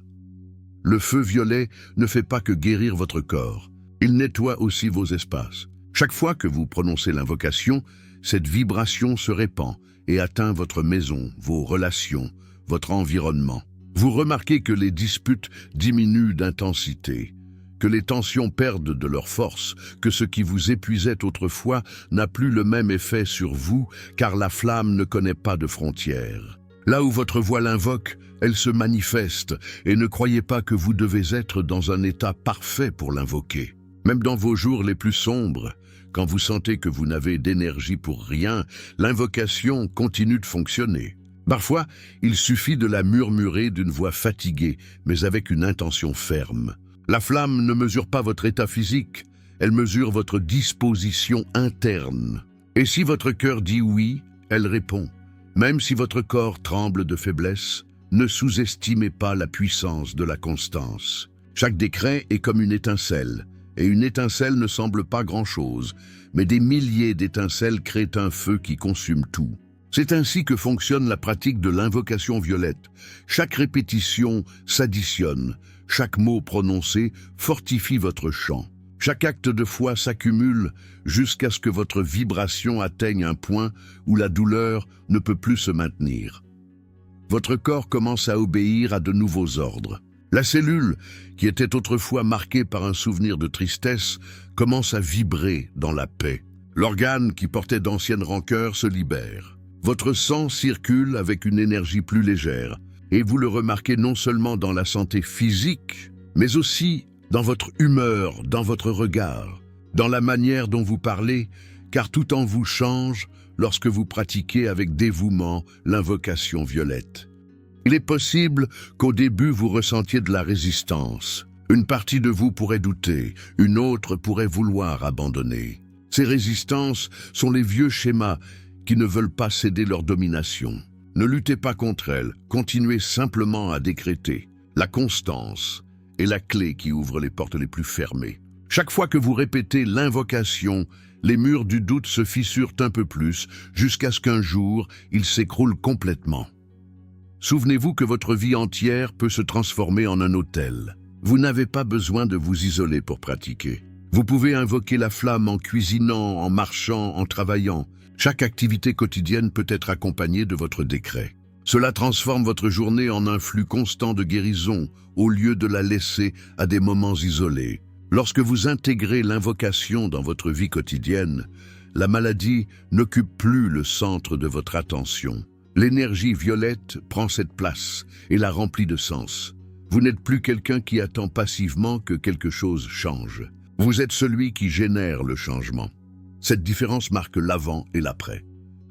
Le feu violet ne fait pas que guérir votre corps, il nettoie aussi vos espaces. Chaque fois que vous prononcez l'invocation, cette vibration se répand et atteint votre maison, vos relations, votre environnement. Vous remarquez que les disputes diminuent d'intensité, que les tensions perdent de leur force, que ce qui vous épuisait autrefois n'a plus le même effet sur vous, car la flamme ne connaît pas de frontières. Là où votre voix l'invoque, elle se manifeste, et ne croyez pas que vous devez être dans un état parfait pour l'invoquer. Même dans vos jours les plus sombres, quand vous sentez que vous n'avez d'énergie pour rien, l'invocation continue de fonctionner. Parfois, il suffit de la murmurer d'une voix fatiguée, mais avec une intention ferme. La flamme ne mesure pas votre état physique, elle mesure votre disposition interne. Et si votre cœur dit oui, elle répond. Même si votre corps tremble de faiblesse, ne sous-estimez pas la puissance de la constance. Chaque décret est comme une étincelle, et une étincelle ne semble pas grand-chose, mais des milliers d'étincelles créent un feu qui consume tout. C'est ainsi que fonctionne la pratique de l'invocation violette. Chaque répétition s'additionne, chaque mot prononcé fortifie votre chant. Chaque acte de foi s'accumule jusqu'à ce que votre vibration atteigne un point où la douleur ne peut plus se maintenir. Votre corps commence à obéir à de nouveaux ordres. La cellule, qui était autrefois marquée par un souvenir de tristesse, commence à vibrer dans la paix. L'organe qui portait d'anciennes rancœurs se libère. Votre sang circule avec une énergie plus légère, et vous le remarquez non seulement dans la santé physique, mais aussi dans votre humeur, dans votre regard, dans la manière dont vous parlez, car tout en vous change lorsque vous pratiquez avec dévouement l'invocation violette. Il est possible qu'au début vous ressentiez de la résistance. Une partie de vous pourrait douter, une autre pourrait vouloir abandonner. Ces résistances sont les vieux schémas qui ne veulent pas céder leur domination. Ne luttez pas contre elles, continuez simplement à décréter. La constance est la clé qui ouvre les portes les plus fermées. Chaque fois que vous répétez l'invocation, les murs du doute se fissurent un peu plus, jusqu'à ce qu'un jour, ils s'écroulent complètement. Souvenez-vous que votre vie entière peut se transformer en un autel. Vous n'avez pas besoin de vous isoler pour pratiquer. Vous pouvez invoquer la flamme en cuisinant, en marchant, en travaillant. Chaque activité quotidienne peut être accompagnée de votre décret. Cela transforme votre journée en un flux constant de guérison, au lieu de la laisser à des moments isolés. Lorsque vous intégrez l'invocation dans votre vie quotidienne, la maladie n'occupe plus le centre de votre attention. L'énergie violette prend cette place et la remplit de sens. Vous n'êtes plus quelqu'un qui attend passivement que quelque chose change. Vous êtes celui qui génère le changement. Cette différence marque l'avant et l'après.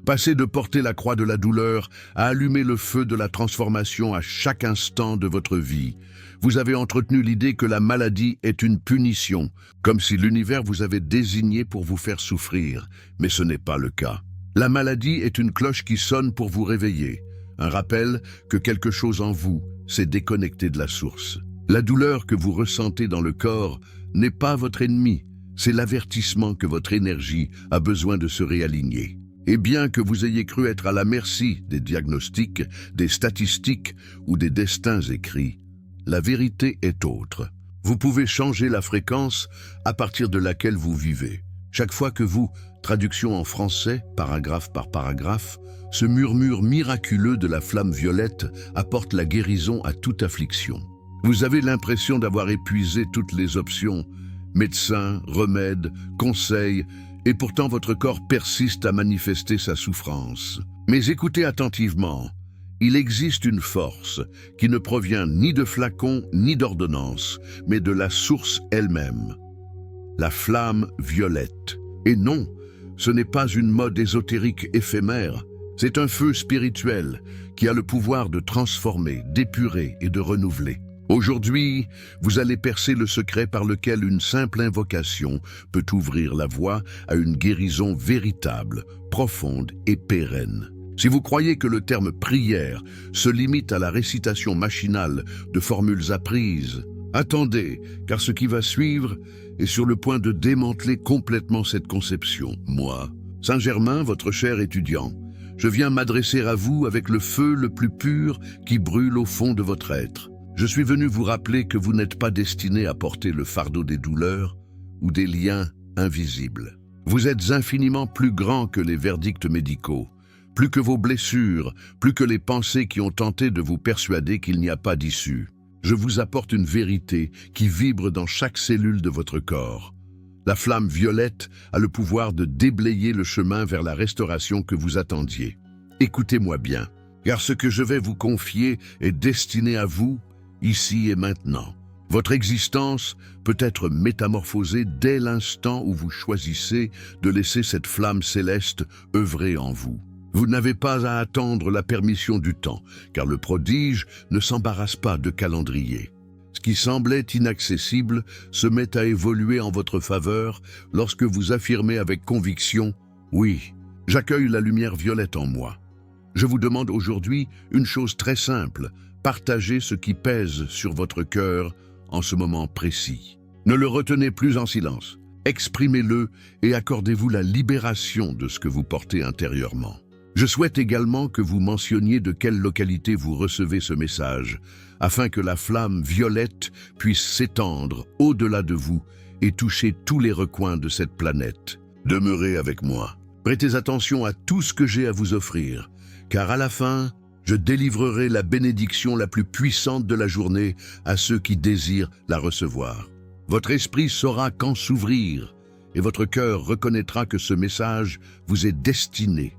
Passez de porter la croix de la douleur à allumer le feu de la transformation à chaque instant de votre vie. Vous avez entretenu l'idée que la maladie est une punition, comme si l'univers vous avait désigné pour vous faire souffrir, mais ce n'est pas le cas. La maladie est une cloche qui sonne pour vous réveiller, un rappel que quelque chose en vous s'est déconnecté de la source. La douleur que vous ressentez dans le corps n'est pas votre ennemi, c'est l'avertissement que votre énergie a besoin de se réaligner. Et bien que vous ayez cru être à la merci des diagnostics, des statistiques ou des destins écrits, la vérité est autre. Vous pouvez changer la fréquence à partir de laquelle vous vivez. Chaque fois que vous, traduction en français, paragraphe par paragraphe, ce murmure miraculeux de la flamme violette apporte la guérison à toute affliction. Vous avez l'impression d'avoir épuisé toutes les options, médecins, remèdes, conseils, et pourtant votre corps persiste à manifester sa souffrance. Mais écoutez attentivement, il existe une force qui ne provient ni de flacons ni d'ordonnances, mais de la source elle-même. La flamme violette. Et non, ce n'est pas une mode ésotérique éphémère, c'est un feu spirituel qui a le pouvoir de transformer, d'épurer et de renouveler. Aujourd'hui, vous allez percer le secret par lequel une simple invocation peut ouvrir la voie à une guérison véritable, profonde et pérenne. Si vous croyez que le terme prière se limite à la récitation machinale de formules apprises, attendez, car ce qui va suivre est sur le point de démanteler complètement cette conception. Moi, Saint-Germain, votre cher étudiant, je viens m'adresser à vous avec le feu le plus pur qui brûle au fond de votre être. Je suis venu vous rappeler que vous n'êtes pas destiné à porter le fardeau des douleurs ou des liens invisibles. Vous êtes infiniment plus grand que les verdicts médicaux, plus que vos blessures, plus que les pensées qui ont tenté de vous persuader qu'il n'y a pas d'issue. Je vous apporte une vérité qui vibre dans chaque cellule de votre corps. La flamme violette a le pouvoir de déblayer le chemin vers la restauration que vous attendiez. Écoutez-moi bien, car ce que je vais vous confier est destiné à vous, ici et maintenant. Votre existence peut être métamorphosée dès l'instant où vous choisissez de laisser cette flamme céleste œuvrer en vous. Vous n'avez pas à attendre la permission du temps, car le prodige ne s'embarrasse pas de calendrier. Ce qui semblait inaccessible se met à évoluer en votre faveur lorsque vous affirmez avec conviction « Oui, j'accueille la lumière violette en moi ». Je vous demande aujourd'hui une chose très simple, partagez ce qui pèse sur votre cœur en ce moment précis. Ne le retenez plus en silence, exprimez-le et accordez-vous la libération de ce que vous portez intérieurement. Je souhaite également que vous mentionniez de quelle localité vous recevez ce message, afin que la flamme violette puisse s'étendre au-delà de vous et toucher tous les recoins de cette planète. Demeurez avec moi. Prêtez attention à tout ce que j'ai à vous offrir, car à la fin, je délivrerai la bénédiction la plus puissante de la journée à ceux qui désirent la recevoir. Votre esprit saura quand s'ouvrir, et votre cœur reconnaîtra que ce message vous est destiné.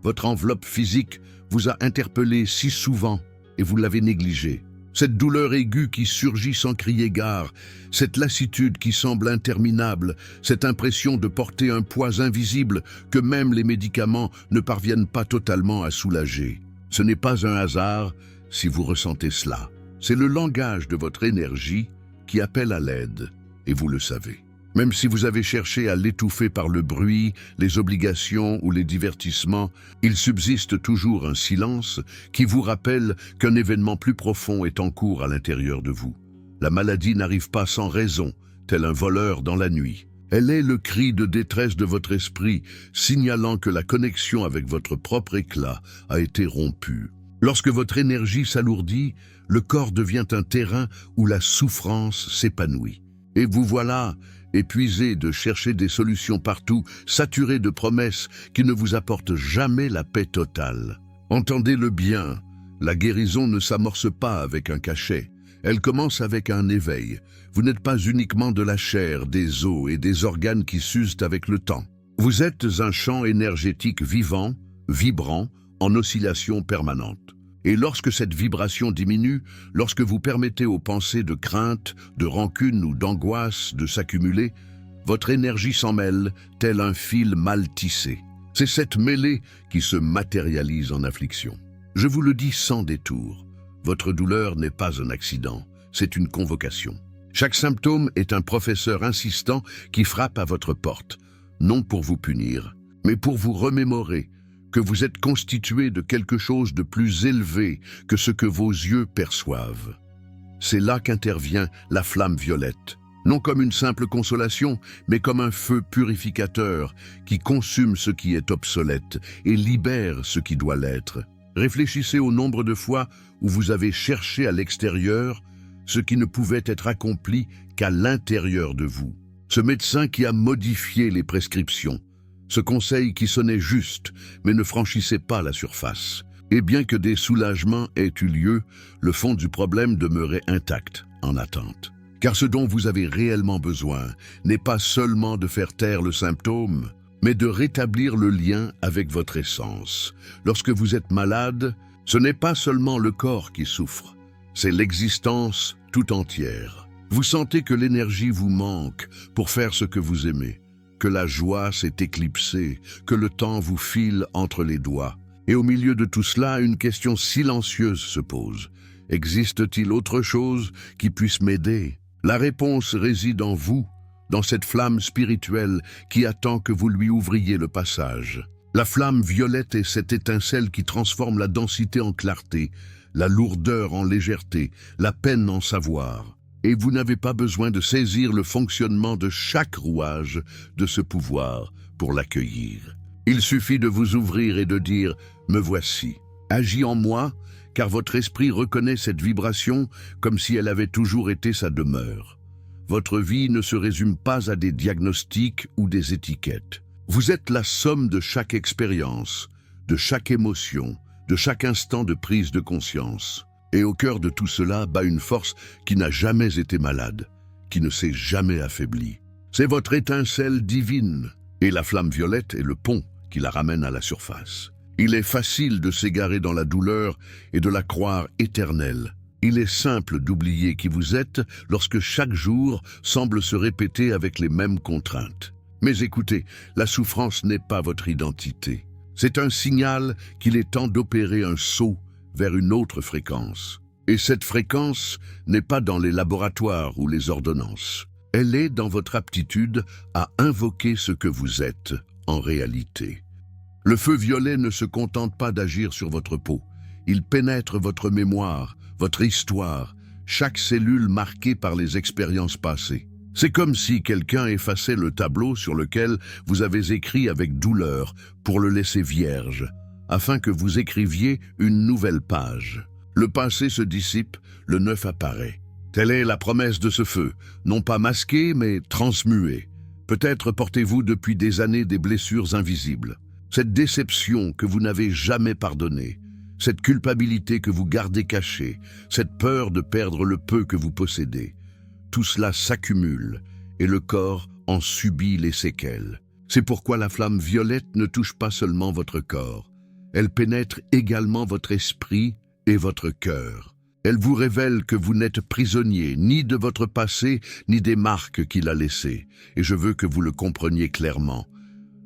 Votre enveloppe physique vous a interpellé si souvent et vous l'avez négligé. Cette douleur aiguë qui surgit sans crier gare, cette lassitude qui semble interminable, cette impression de porter un poids invisible que même les médicaments ne parviennent pas totalement à soulager. Ce n'est pas un hasard si vous ressentez cela. C'est le langage de votre énergie qui appelle à l'aide, et vous le savez. Même si vous avez cherché à l'étouffer par le bruit, les obligations ou les divertissements, il subsiste toujours un silence qui vous rappelle qu'un événement plus profond est en cours à l'intérieur de vous. La maladie n'arrive pas sans raison, tel un voleur dans la nuit. Elle est le cri de détresse de votre esprit, signalant que la connexion avec votre propre éclat a été rompue. Lorsque votre énergie s'alourdit, le corps devient un terrain où la souffrance s'épanouit. Et vous voilà, épuisé de chercher des solutions partout, saturé de promesses qui ne vous apportent jamais la paix totale. Entendez-le bien, la guérison ne s'amorce pas avec un cachet, elle commence avec un éveil. Vous n'êtes pas uniquement de la chair, des os et des organes qui s'usent avec le temps. Vous êtes un champ énergétique vivant, vibrant, en oscillation permanente. Et lorsque cette vibration diminue, lorsque vous permettez aux pensées de crainte, de rancune ou d'angoisse de s'accumuler, votre énergie s'en mêle, tel un fil mal tissé. C'est cette mêlée qui se matérialise en affliction. Je vous le dis sans détour, votre douleur n'est pas un accident, c'est une convocation. Chaque symptôme est un professeur insistant qui frappe à votre porte, non pour vous punir, mais pour vous remémorer que vous êtes constitué de quelque chose de plus élevé que ce que vos yeux perçoivent. C'est là qu'intervient la flamme violette, non comme une simple consolation, mais comme un feu purificateur qui consume ce qui est obsolète et libère ce qui doit l'être. Réfléchissez au nombre de fois où vous avez cherché à l'extérieur ce qui ne pouvait être accompli qu'à l'intérieur de vous. Ce médecin qui a modifié les prescriptions, ce conseil qui sonnait juste, mais ne franchissait pas la surface. Et bien que des soulagements aient eu lieu, le fond du problème demeurait intact, en attente. Car ce dont vous avez réellement besoin n'est pas seulement de faire taire le symptôme, mais de rétablir le lien avec votre essence. Lorsque vous êtes malade, ce n'est pas seulement le corps qui souffre, c'est l'existence tout entière. Vous sentez que l'énergie vous manque pour faire ce que vous aimez, que la joie s'est éclipsée, que le temps vous file entre les doigts. Et au milieu de tout cela, une question silencieuse se pose. Existe-t-il autre chose qui puisse m'aider? La réponse réside en vous, dans cette flamme spirituelle qui attend que vous lui ouvriez le passage. La flamme violette est cette étincelle qui transforme la densité en clarté, la lourdeur en légèreté, la peine en savoir. Et vous n'avez pas besoin de saisir le fonctionnement de chaque rouage de ce pouvoir pour l'accueillir. Il suffit de vous ouvrir et de dire « Me voici ». Agis en moi, car votre esprit reconnaît cette vibration comme si elle avait toujours été sa demeure. Votre vie ne se résume pas à des diagnostics ou des étiquettes. Vous êtes la somme de chaque expérience, de chaque émotion, de chaque instant de prise de conscience. Et au cœur de tout cela bat une force qui n'a jamais été malade, qui ne s'est jamais affaiblie. C'est votre étincelle divine, et la flamme violette est le pont qui la ramène à la surface. Il est facile de s'égarer dans la douleur et de la croire éternelle. Il est simple d'oublier qui vous êtes lorsque chaque jour semble se répéter avec les mêmes contraintes. Mais écoutez, la souffrance n'est pas votre identité. C'est un signal qu'il est temps d'opérer un saut vers une autre fréquence. Et cette fréquence n'est pas dans les laboratoires ou les ordonnances. Elle est dans votre aptitude à invoquer ce que vous êtes en réalité. Le feu violet ne se contente pas d'agir sur votre peau. Il pénètre votre mémoire, votre histoire, chaque cellule marquée par les expériences passées. C'est comme si quelqu'un effaçait le tableau sur lequel vous avez écrit avec douleur pour le laisser vierge, afin que vous écriviez une nouvelle page. Le passé se dissipe, le neuf apparaît. Telle est la promesse de ce feu, non pas masqué, mais transmué. Peut-être portez-vous depuis des années des blessures invisibles. Cette déception que vous n'avez jamais pardonnée, cette culpabilité que vous gardez cachée, cette peur de perdre le peu que vous possédez, tout cela s'accumule et le corps en subit les séquelles. C'est pourquoi la flamme violette ne touche pas seulement votre corps, elle pénètre également votre esprit et votre cœur. Elle vous révèle que vous n'êtes prisonnier ni de votre passé ni des marques qu'il a laissées, et je veux que vous le compreniez clairement.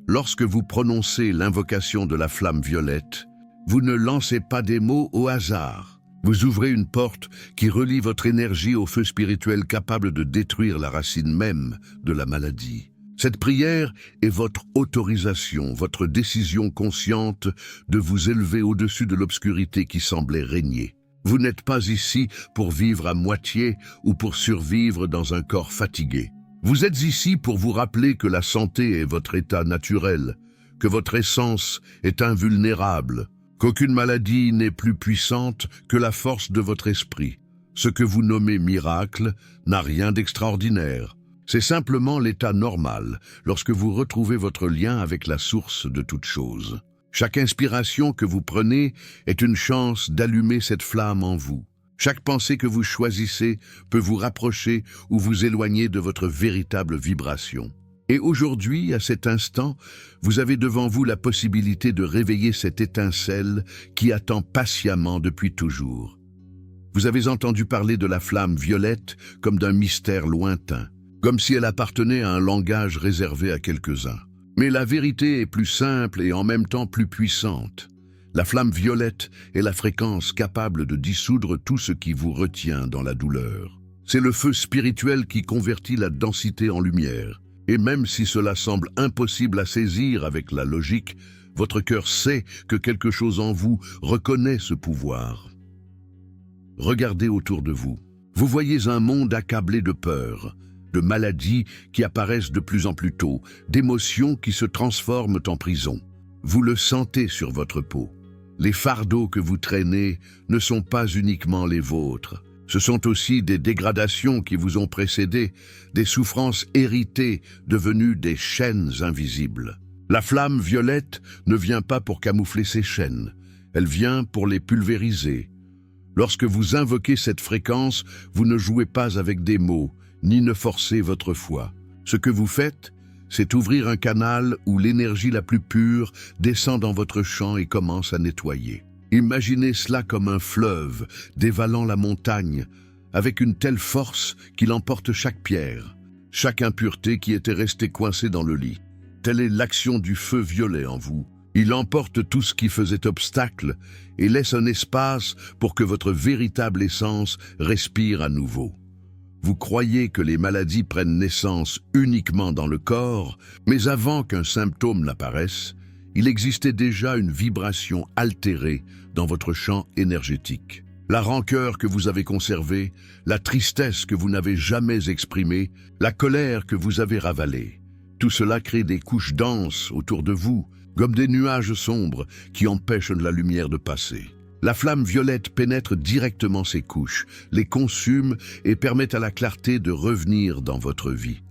Lorsque vous prononcez l'invocation de la flamme violette, vous ne lancez pas des mots au hasard. Vous ouvrez une porte qui relie votre énergie au feu spirituel capable de détruire la racine même de la maladie. Cette prière est votre autorisation, votre décision consciente de vous élever au-dessus de l'obscurité qui semblait régner. Vous n'êtes pas ici pour vivre à moitié ou pour survivre dans un corps fatigué. Vous êtes ici pour vous rappeler que la santé est votre état naturel, que votre essence est invulnérable, qu'aucune maladie n'est plus puissante que la force de votre esprit. Ce que vous nommez miracle n'a rien d'extraordinaire. C'est simplement l'état normal lorsque vous retrouvez votre lien avec la source de toute chose. Chaque inspiration que vous prenez est une chance d'allumer cette flamme en vous. Chaque pensée que vous choisissez peut vous rapprocher ou vous éloigner de votre véritable vibration. Et aujourd'hui, à cet instant, vous avez devant vous la possibilité de réveiller cette étincelle qui attend patiemment depuis toujours. Vous avez entendu parler de la flamme violette comme d'un mystère lointain, comme si elle appartenait à un langage réservé à quelques-uns. Mais la vérité est plus simple et en même temps plus puissante. La flamme violette est la fréquence capable de dissoudre tout ce qui vous retient dans la douleur. C'est le feu spirituel qui convertit la densité en lumière. Et même si cela semble impossible à saisir avec la logique, votre cœur sait que quelque chose en vous reconnaît ce pouvoir. Regardez autour de vous. Vous voyez un monde accablé de peur, de maladies qui apparaissent de plus en plus tôt, d'émotions qui se transforment en prison. Vous le sentez sur votre peau. Les fardeaux que vous traînez ne sont pas uniquement les vôtres. Ce sont aussi des dégradations qui vous ont précédé, des souffrances héritées devenues des chaînes invisibles. La flamme violette ne vient pas pour camoufler ces chaînes, elle vient pour les pulvériser. Lorsque vous invoquez cette fréquence, vous ne jouez pas avec des mots, ni ne forcez votre foi. Ce que vous faites, c'est ouvrir un canal où l'énergie la plus pure descend dans votre champ et commence à nettoyer. Imaginez cela comme un fleuve dévalant la montagne, avec une telle force qu'il emporte chaque pierre, chaque impureté qui était restée coincée dans le lit. Telle est l'action du feu violet en vous. Il emporte tout ce qui faisait obstacle et laisse un espace pour que votre véritable essence respire à nouveau. Vous croyez que les maladies prennent naissance uniquement dans le corps, mais avant qu'un symptôme n'apparaisse, il existait déjà une vibration altérée dans votre champ énergétique. La rancœur que vous avez conservée, la tristesse que vous n'avez jamais exprimée, la colère que vous avez ravalée. Tout cela crée des couches denses autour de vous, comme des nuages sombres qui empêchent la lumière de passer. La flamme violette pénètre directement ces couches, les consume et permet à la clarté de revenir dans votre vie.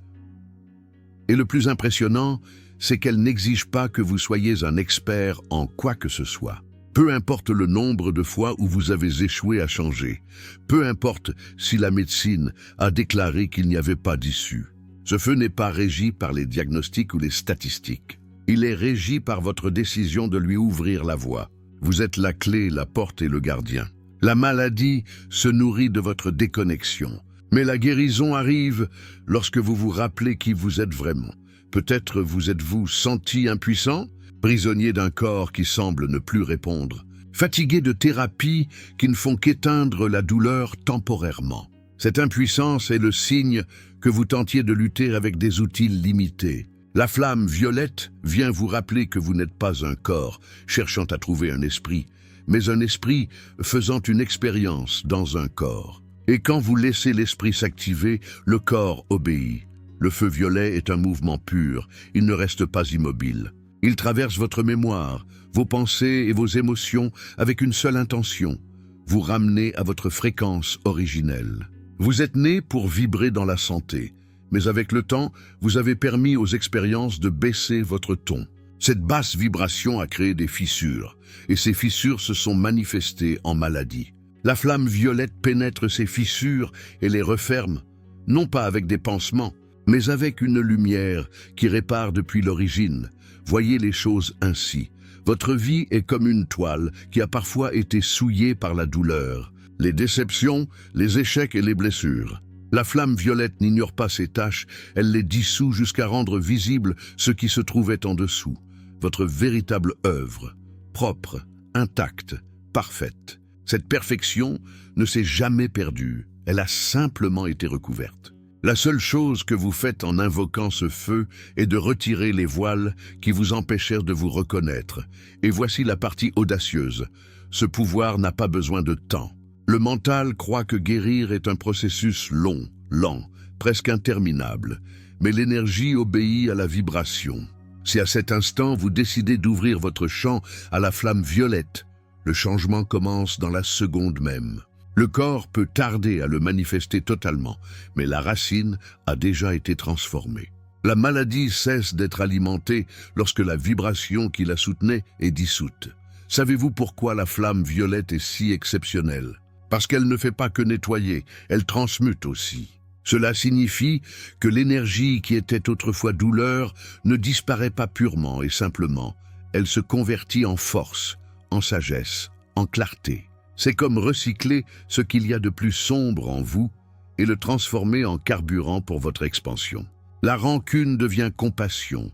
Et le plus impressionnant, c'est qu'elle n'exige pas que vous soyez un expert en quoi que ce soit. Peu importe le nombre de fois où vous avez échoué à changer, peu importe si la médecine a déclaré qu'il n'y avait pas d'issue. Ce feu n'est pas régi par les diagnostics ou les statistiques. Il est régi par votre décision de lui ouvrir la voie. Vous êtes la clé, la porte et le gardien. La maladie se nourrit de votre déconnexion. Mais la guérison arrive lorsque vous vous rappelez qui vous êtes vraiment. Peut-être vous êtes-vous senti impuissant, prisonnier d'un corps qui semble ne plus répondre, fatigué de thérapies qui ne font qu'éteindre la douleur temporairement. Cette impuissance est le signe que vous tentiez de lutter avec des outils limités. La flamme violette vient vous rappeler que vous n'êtes pas un corps cherchant à trouver un esprit, mais un esprit faisant une expérience dans un corps. Et quand vous laissez l'esprit s'activer, le corps obéit. Le feu violet est un mouvement pur, il ne reste pas immobile. Il traverse votre mémoire, vos pensées et vos émotions avec une seule intention, vous ramener à votre fréquence originelle. Vous êtes né pour vibrer dans la santé, mais avec le temps, vous avez permis aux expériences de baisser votre ton. Cette basse vibration a créé des fissures, et ces fissures se sont manifestées en maladie. La flamme violette pénètre ces fissures et les referme, non pas avec des pansements, mais avec une lumière qui répare depuis l'origine. Voyez les choses ainsi. Votre vie est comme une toile qui a parfois été souillée par la douleur, les déceptions, les échecs et les blessures. La flamme violette n'ignore pas ces tâches, elle les dissout jusqu'à rendre visible ce qui se trouvait en dessous. Votre véritable œuvre, propre, intacte, parfaite. Cette perfection ne s'est jamais perdue, elle a simplement été recouverte. La seule chose que vous faites en invoquant ce feu est de retirer les voiles qui vous empêchèrent de vous reconnaître. Et voici la partie audacieuse. Ce pouvoir n'a pas besoin de temps. Le mental croit que guérir est un processus long, lent, presque interminable. Mais l'énergie obéit à la vibration. Si à cet instant vous décidez d'ouvrir votre champ à la flamme violette, le changement commence dans la seconde même. Le corps peut tarder à le manifester totalement, mais la racine a déjà été transformée. La maladie cesse d'être alimentée lorsque la vibration qui la soutenait est dissoute. Savez-vous pourquoi la flamme violette est si exceptionnelle? Parce qu'elle ne fait pas que nettoyer, elle transmute aussi. Cela signifie que l'énergie qui était autrefois douleur ne disparaît pas purement et simplement. Elle se convertit en force, en sagesse, en clarté. C'est comme recycler ce qu'il y a de plus sombre en vous et le transformer en carburant pour votre expansion. La rancune devient compassion.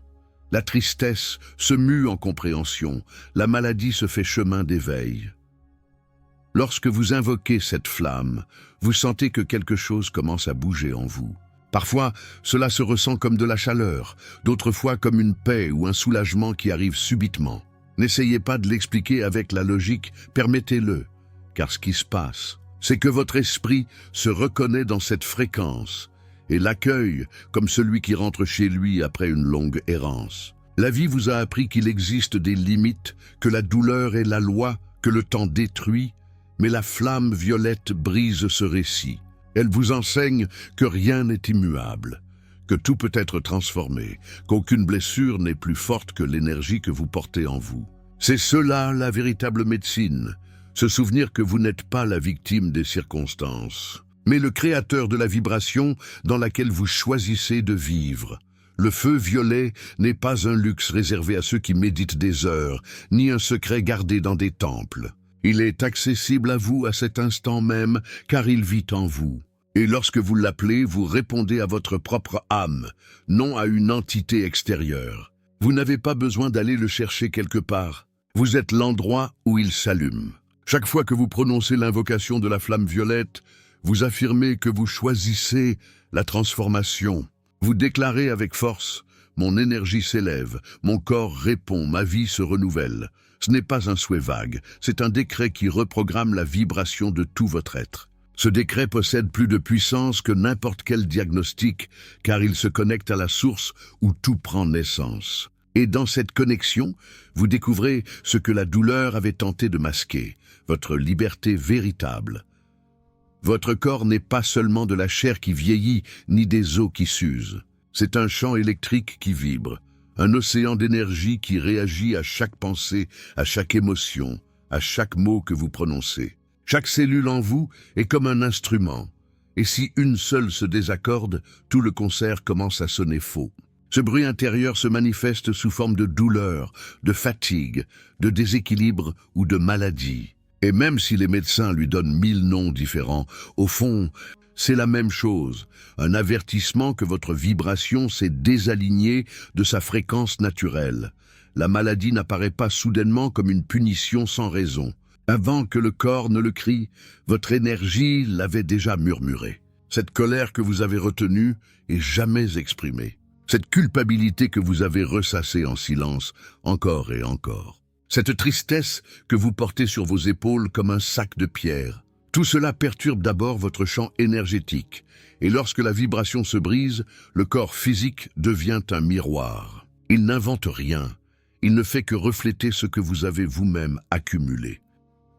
La tristesse se mue en compréhension. La maladie se fait chemin d'éveil. Lorsque vous invoquez cette flamme, vous sentez que quelque chose commence à bouger en vous. Parfois, cela se ressent comme de la chaleur, d'autres fois comme une paix ou un soulagement qui arrive subitement. N'essayez pas de l'expliquer avec la logique, permettez-le, car ce qui se passe, c'est que votre esprit se reconnaît dans cette fréquence et l'accueille comme celui qui rentre chez lui après une longue errance. La vie vous a appris qu'il existe des limites, que la douleur est la loi, que le temps détruit, mais la flamme violette brise ce récit. Elle vous enseigne que rien n'est immuable, que tout peut être transformé, qu'aucune blessure n'est plus forte que l'énergie que vous portez en vous. C'est cela la véritable médecine, se souvenir que vous n'êtes pas la victime des circonstances, mais le créateur de la vibration dans laquelle vous choisissez de vivre. Le feu violet n'est pas un luxe réservé à ceux qui méditent des heures, ni un secret gardé dans des temples. Il est accessible à vous à cet instant même, car il vit en vous. Et lorsque vous l'appelez, vous répondez à votre propre âme, non à une entité extérieure. Vous n'avez pas besoin d'aller le chercher quelque part. Vous êtes l'endroit où il s'allume. Chaque fois que vous prononcez l'invocation de la flamme violette, vous affirmez que vous choisissez la transformation. Vous déclarez avec force « Mon énergie s'élève, mon corps répond, ma vie se renouvelle ». Ce n'est pas un souhait vague, c'est un décret qui reprogramme la vibration de tout votre être. Ce décret possède plus de puissance que n'importe quel diagnostic, car il se connecte à la source où tout prend naissance. Et dans cette connexion, vous découvrez ce que la douleur avait tenté de masquer, votre liberté véritable. Votre corps n'est pas seulement de la chair qui vieillit, ni des os qui s'usent. C'est un champ électrique qui vibre, un océan d'énergie qui réagit à chaque pensée, à chaque émotion, à chaque mot que vous prononcez. Chaque cellule en vous est comme un instrument. Et si une seule se désaccorde, tout le concert commence à sonner faux. Ce bruit intérieur se manifeste sous forme de douleur, de fatigue, de déséquilibre ou de maladie. Et même si les médecins lui donnent 1000 noms différents, au fond, c'est la même chose, un avertissement que votre vibration s'est désalignée de sa fréquence naturelle. La maladie n'apparaît pas soudainement comme une punition sans raison. Avant que le corps ne le crie, votre énergie l'avait déjà murmuré. Cette colère que vous avez retenue est jamais exprimée. Cette culpabilité que vous avez ressassée en silence, encore et encore. Cette tristesse que vous portez sur vos épaules comme un sac de pierre. Tout cela perturbe d'abord votre champ énergétique. Et lorsque la vibration se brise, le corps physique devient un miroir. Il n'invente rien. Il ne fait que refléter ce que vous avez vous-même accumulé.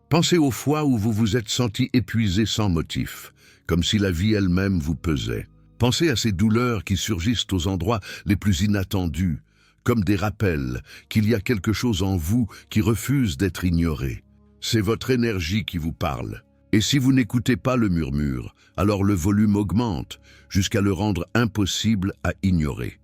Pensez aux fois où vous vous êtes senti épuisé sans motif, comme si la vie elle-même vous pesait. Pensez à ces douleurs qui surgissent aux endroits les plus inattendus, comme des rappels qu'il y a quelque chose en vous qui refuse d'être ignoré. C'est votre énergie qui vous parle. Et si vous n'écoutez pas le murmure, alors le volume augmente jusqu'à le rendre impossible à ignorer.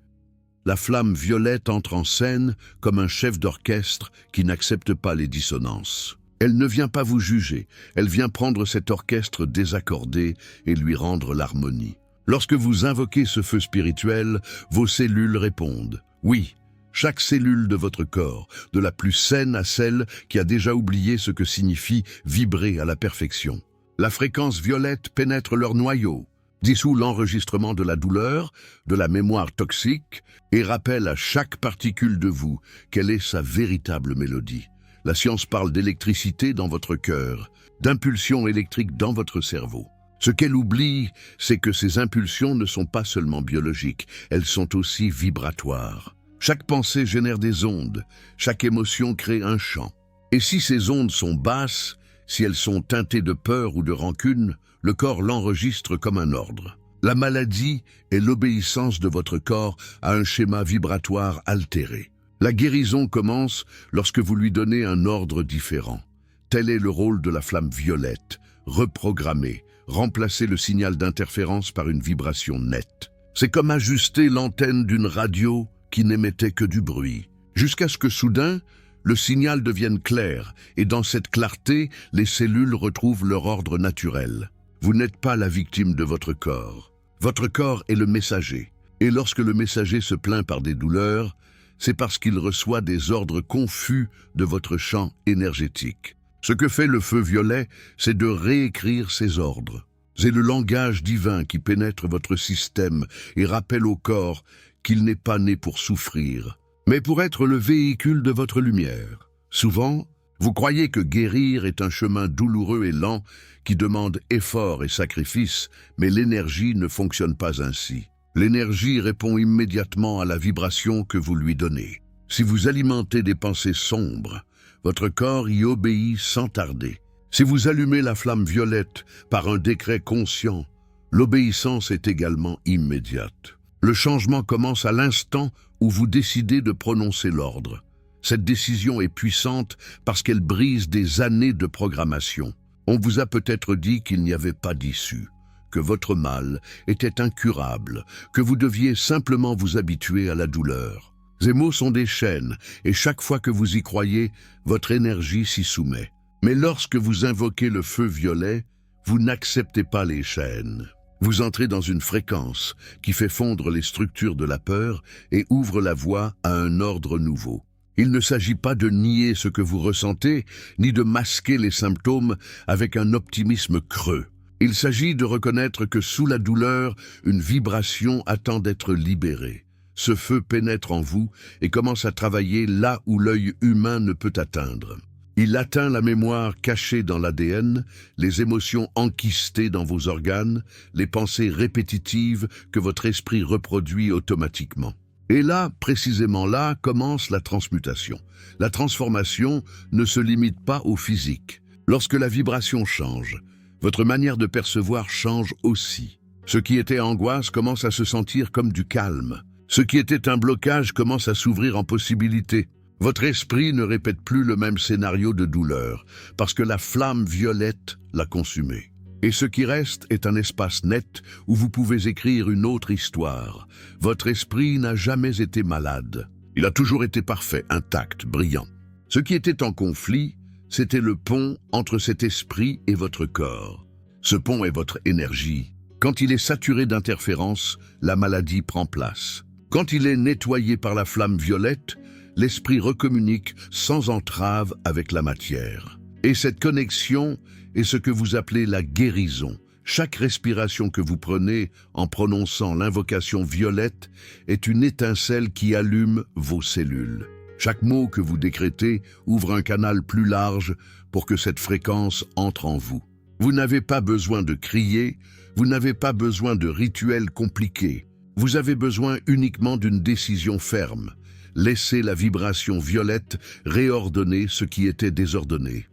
La flamme violette entre en scène comme un chef d'orchestre qui n'accepte pas les dissonances. Elle ne vient pas vous juger, elle vient prendre cet orchestre désaccordé et lui rendre l'harmonie. Lorsque vous invoquez ce feu spirituel, vos cellules répondent. Oui, chaque cellule de votre corps, de la plus saine à celle qui a déjà oublié ce que signifie vibrer à la perfection. La fréquence violette pénètre leur noyau, dissout l'enregistrement de la douleur, de la mémoire toxique et rappelle à chaque particule de vous quelle est sa véritable mélodie. La science parle d'électricité dans votre cœur, d'impulsions électriques dans votre cerveau. Ce qu'elle oublie, c'est que ces impulsions ne sont pas seulement biologiques, elles sont aussi vibratoires. Chaque pensée génère des ondes, chaque émotion crée un champ. Et si ces ondes sont basses, si elles sont teintées de peur ou de rancune, le corps l'enregistre comme un ordre. La maladie est l'obéissance de votre corps à un schéma vibratoire altéré. La guérison commence lorsque vous lui donnez un ordre différent. Tel est le rôle de la flamme violette, reprogrammer, remplacer le signal d'interférence par une vibration nette. C'est comme ajuster l'antenne d'une radio qui n'émettait que du bruit, jusqu'à ce que soudain, le signal devienne clair, et dans cette clarté, les cellules retrouvent leur ordre naturel. Vous n'êtes pas la victime de votre corps. Votre corps est le messager, et lorsque le messager se plaint par des douleurs, c'est parce qu'il reçoit des ordres confus de votre champ énergétique. Ce que fait le feu violet, c'est de réécrire ces ordres. C'est le langage divin qui pénètre votre système et rappelle au corps qu'il n'est pas né pour souffrir, mais pour être le véhicule de votre lumière. Souvent, vous croyez que guérir est un chemin douloureux et lent qui demande effort et sacrifice, mais l'énergie ne fonctionne pas ainsi. L'énergie répond immédiatement à la vibration que vous lui donnez. Si vous alimentez des pensées sombres, votre corps y obéit sans tarder. Si vous allumez la flamme violette par un décret conscient, l'obéissance est également immédiate. Le changement commence à l'instant où vous décidez de prononcer l'ordre. Cette décision est puissante parce qu'elle brise des années de programmation. On vous a peut-être dit qu'il n'y avait pas d'issue, que votre mal était incurable, que vous deviez simplement vous habituer à la douleur. Ces mots sont des chaînes, et chaque fois que vous y croyez, votre énergie s'y soumet. Mais lorsque vous invoquez le feu violet, vous n'acceptez pas les chaînes. Vous entrez dans une fréquence qui fait fondre les structures de la peur et ouvre la voie à un ordre nouveau. Il ne s'agit pas de nier ce que vous ressentez, ni de masquer les symptômes avec un optimisme creux. Il s'agit de reconnaître que sous la douleur, une vibration attend d'être libérée. Ce feu pénètre en vous et commence à travailler là où l'œil humain ne peut atteindre. Il atteint la mémoire cachée dans l'ADN, les émotions enquistées dans vos organes, les pensées répétitives que votre esprit reproduit automatiquement. Et là, précisément là, commence la transmutation. La transformation ne se limite pas au physique. Lorsque la vibration change, votre manière de percevoir change aussi. Ce qui était angoisse commence à se sentir comme du calme. Ce qui était un blocage commence à s'ouvrir en possibilité. Votre esprit ne répète plus le même scénario de douleur, parce que la flamme violette l'a consumé. Et ce qui reste est un espace net où vous pouvez écrire une autre histoire. Votre esprit n'a jamais été malade. Il a toujours été parfait, intact, brillant. Ce qui était en conflit, c'était le pont entre cet esprit et votre corps. Ce pont est votre énergie. Quand il est saturé d'interférences, la maladie prend place. Quand il est nettoyé par la flamme violette, l'esprit recommunique sans entrave avec la matière. Et cette connexion est ce que vous appelez la guérison. Chaque respiration que vous prenez en prononçant l'invocation violette est une étincelle qui allume vos cellules. Chaque mot que vous décrétez ouvre un canal plus large pour que cette fréquence entre en vous. Vous n'avez pas besoin de crier, vous n'avez pas besoin de rituels compliqués. Vous avez besoin uniquement d'une décision ferme. Laissez la vibration violette réordonner ce qui était désordonné.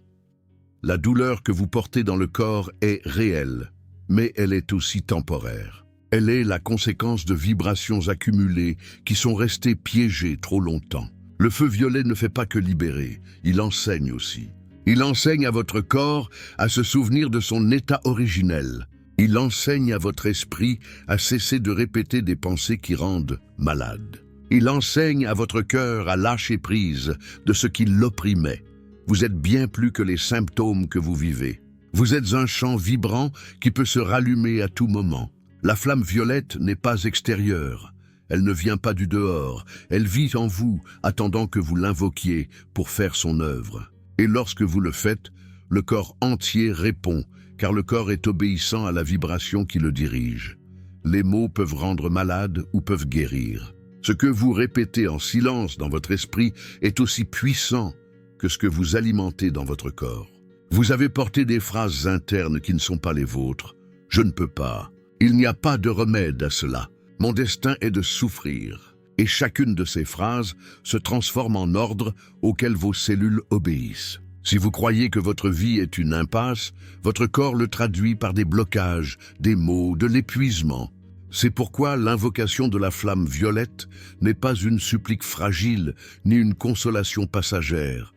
La douleur que vous portez dans le corps est réelle, mais elle est aussi temporaire. Elle est la conséquence de vibrations accumulées qui sont restées piégées trop longtemps. Le feu violet ne fait pas que libérer, il enseigne aussi. Il enseigne à votre corps à se souvenir de son état originel. Il enseigne à votre esprit à cesser de répéter des pensées qui rendent malade. Il enseigne à votre cœur à lâcher prise de ce qui l'opprimait. Vous êtes bien plus que les symptômes que vous vivez. Vous êtes un champ vibrant qui peut se rallumer à tout moment. La flamme violette n'est pas extérieure. Elle ne vient pas du dehors. Elle vit en vous, attendant que vous l'invoquiez pour faire son œuvre. Et lorsque vous le faites, le corps entier répond, car le corps est obéissant à la vibration qui le dirige. Les mots peuvent rendre malade ou peuvent guérir. Ce que vous répétez en silence dans votre esprit est aussi puissant que ce que vous alimentez dans votre corps. Vous avez porté des phrases internes qui ne sont pas les vôtres. « Je ne peux pas. Il n'y a pas de remède à cela. Mon destin est de souffrir. » Et chacune de ces phrases se transforme en ordre auquel vos cellules obéissent. Si vous croyez que votre vie est une impasse, votre corps le traduit par des blocages, des maux, de l'épuisement. C'est pourquoi l'invocation de la flamme violette n'est pas une supplique fragile ni une consolation passagère.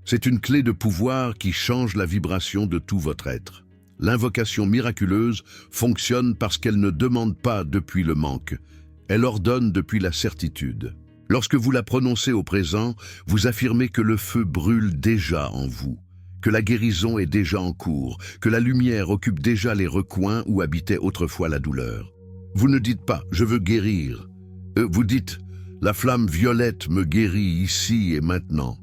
C'est une clé de pouvoir qui change la vibration de tout votre être. L'invocation miraculeuse fonctionne parce qu'elle ne demande pas depuis le manque. Elle ordonne depuis la certitude. Lorsque vous la prononcez au présent, vous affirmez que le feu brûle déjà en vous, que la guérison est déjà en cours, que la lumière occupe déjà les recoins où habitait autrefois la douleur. Vous ne dites pas « je veux guérir ». Vous dites « la flamme violette me guérit ici et maintenant ».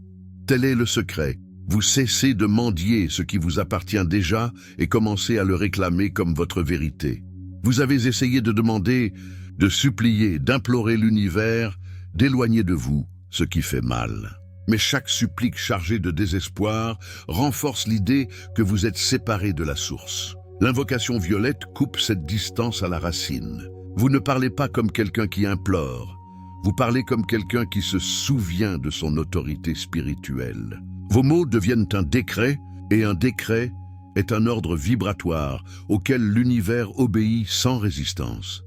Tel est le secret. Vous cessez de mendier ce qui vous appartient déjà et commencez à le réclamer comme votre vérité. Vous avez essayé de demander, de supplier, d'implorer l'univers, d'éloigner de vous ce qui fait mal. Mais chaque supplique chargée de désespoir renforce l'idée que vous êtes séparé de la source. L'invocation violette coupe cette distance à la racine. Vous ne parlez pas comme quelqu'un qui implore. Vous parlez comme quelqu'un qui se souvient de son autorité spirituelle. Vos mots deviennent un décret, et un décret est un ordre vibratoire auquel l'univers obéit sans résistance.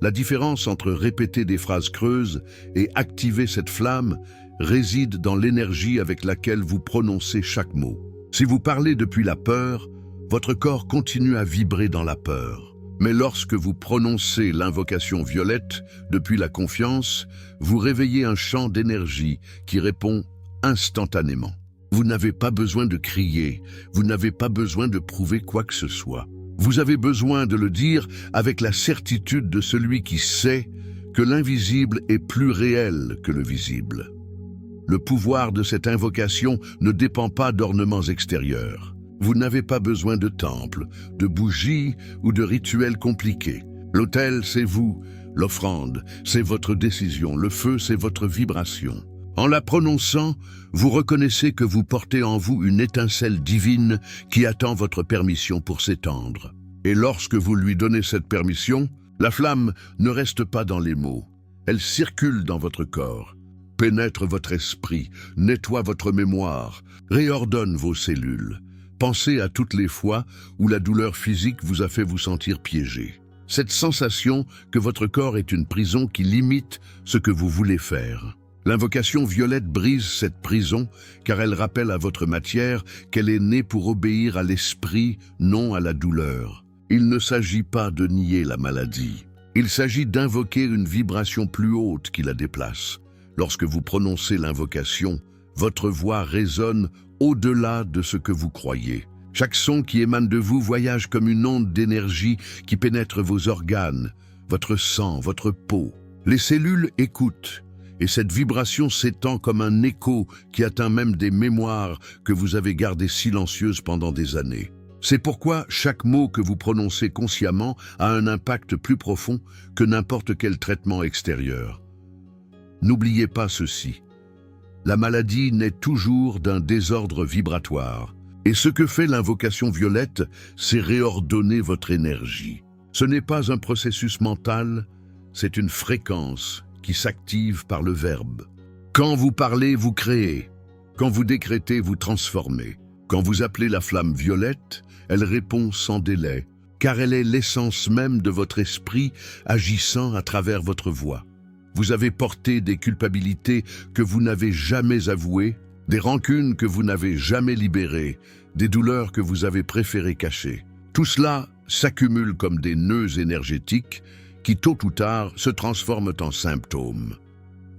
La différence entre répéter des phrases creuses et activer cette flamme réside dans l'énergie avec laquelle vous prononcez chaque mot. Si vous parlez depuis la peur, votre corps continue à vibrer dans la peur. Mais lorsque vous prononcez l'invocation violette depuis la confiance, vous réveillez un champ d'énergie qui répond instantanément. Vous n'avez pas besoin de crier, vous n'avez pas besoin de prouver quoi que ce soit. Vous avez besoin de le dire avec la certitude de celui qui sait que l'invisible est plus réel que le visible. Le pouvoir de cette invocation ne dépend pas d'ornements extérieurs. Vous n'avez pas besoin de temples, de bougies ou de rituels compliqués. L'autel, c'est vous. L'offrande, c'est votre décision. Le feu, c'est votre vibration. En la prononçant, vous reconnaissez que vous portez en vous une étincelle divine qui attend votre permission pour s'étendre. Et lorsque vous lui donnez cette permission, la flamme ne reste pas dans les mots. Elle circule dans votre corps, pénètre votre esprit, nettoie votre mémoire, réordonne vos cellules. Pensez à toutes les fois où la douleur physique vous a fait vous sentir piégé. Cette sensation que votre corps est une prison qui limite ce que vous voulez faire. L'invocation violette brise cette prison car elle rappelle à votre matière qu'elle est née pour obéir à l'esprit, non à la douleur. Il ne s'agit pas de nier la maladie. Il s'agit d'invoquer une vibration plus haute qui la déplace. Lorsque vous prononcez l'invocation, votre voix résonne au-delà de ce que vous croyez. Chaque son qui émane de vous voyage comme une onde d'énergie qui pénètre vos organes, votre sang, votre peau. Les cellules écoutent, et cette vibration s'étend comme un écho qui atteint même des mémoires que vous avez gardées silencieuses pendant des années. C'est pourquoi chaque mot que vous prononcez consciemment a un impact plus profond que n'importe quel traitement extérieur. N'oubliez pas ceci. La maladie naît toujours d'un désordre vibratoire. Et ce que fait l'invocation violette, c'est réordonner votre énergie. Ce n'est pas un processus mental, c'est une fréquence qui s'active par le verbe. Quand vous parlez, vous créez. Quand vous décrétez, vous transformez. Quand vous appelez la flamme violette, elle répond sans délai, car elle est l'essence même de votre esprit agissant à travers votre voix. Vous avez porté des culpabilités que vous n'avez jamais avouées, des rancunes que vous n'avez jamais libérées, des douleurs que vous avez préféré cacher. Tout cela s'accumule comme des nœuds énergétiques qui, tôt ou tard, se transforment en symptômes.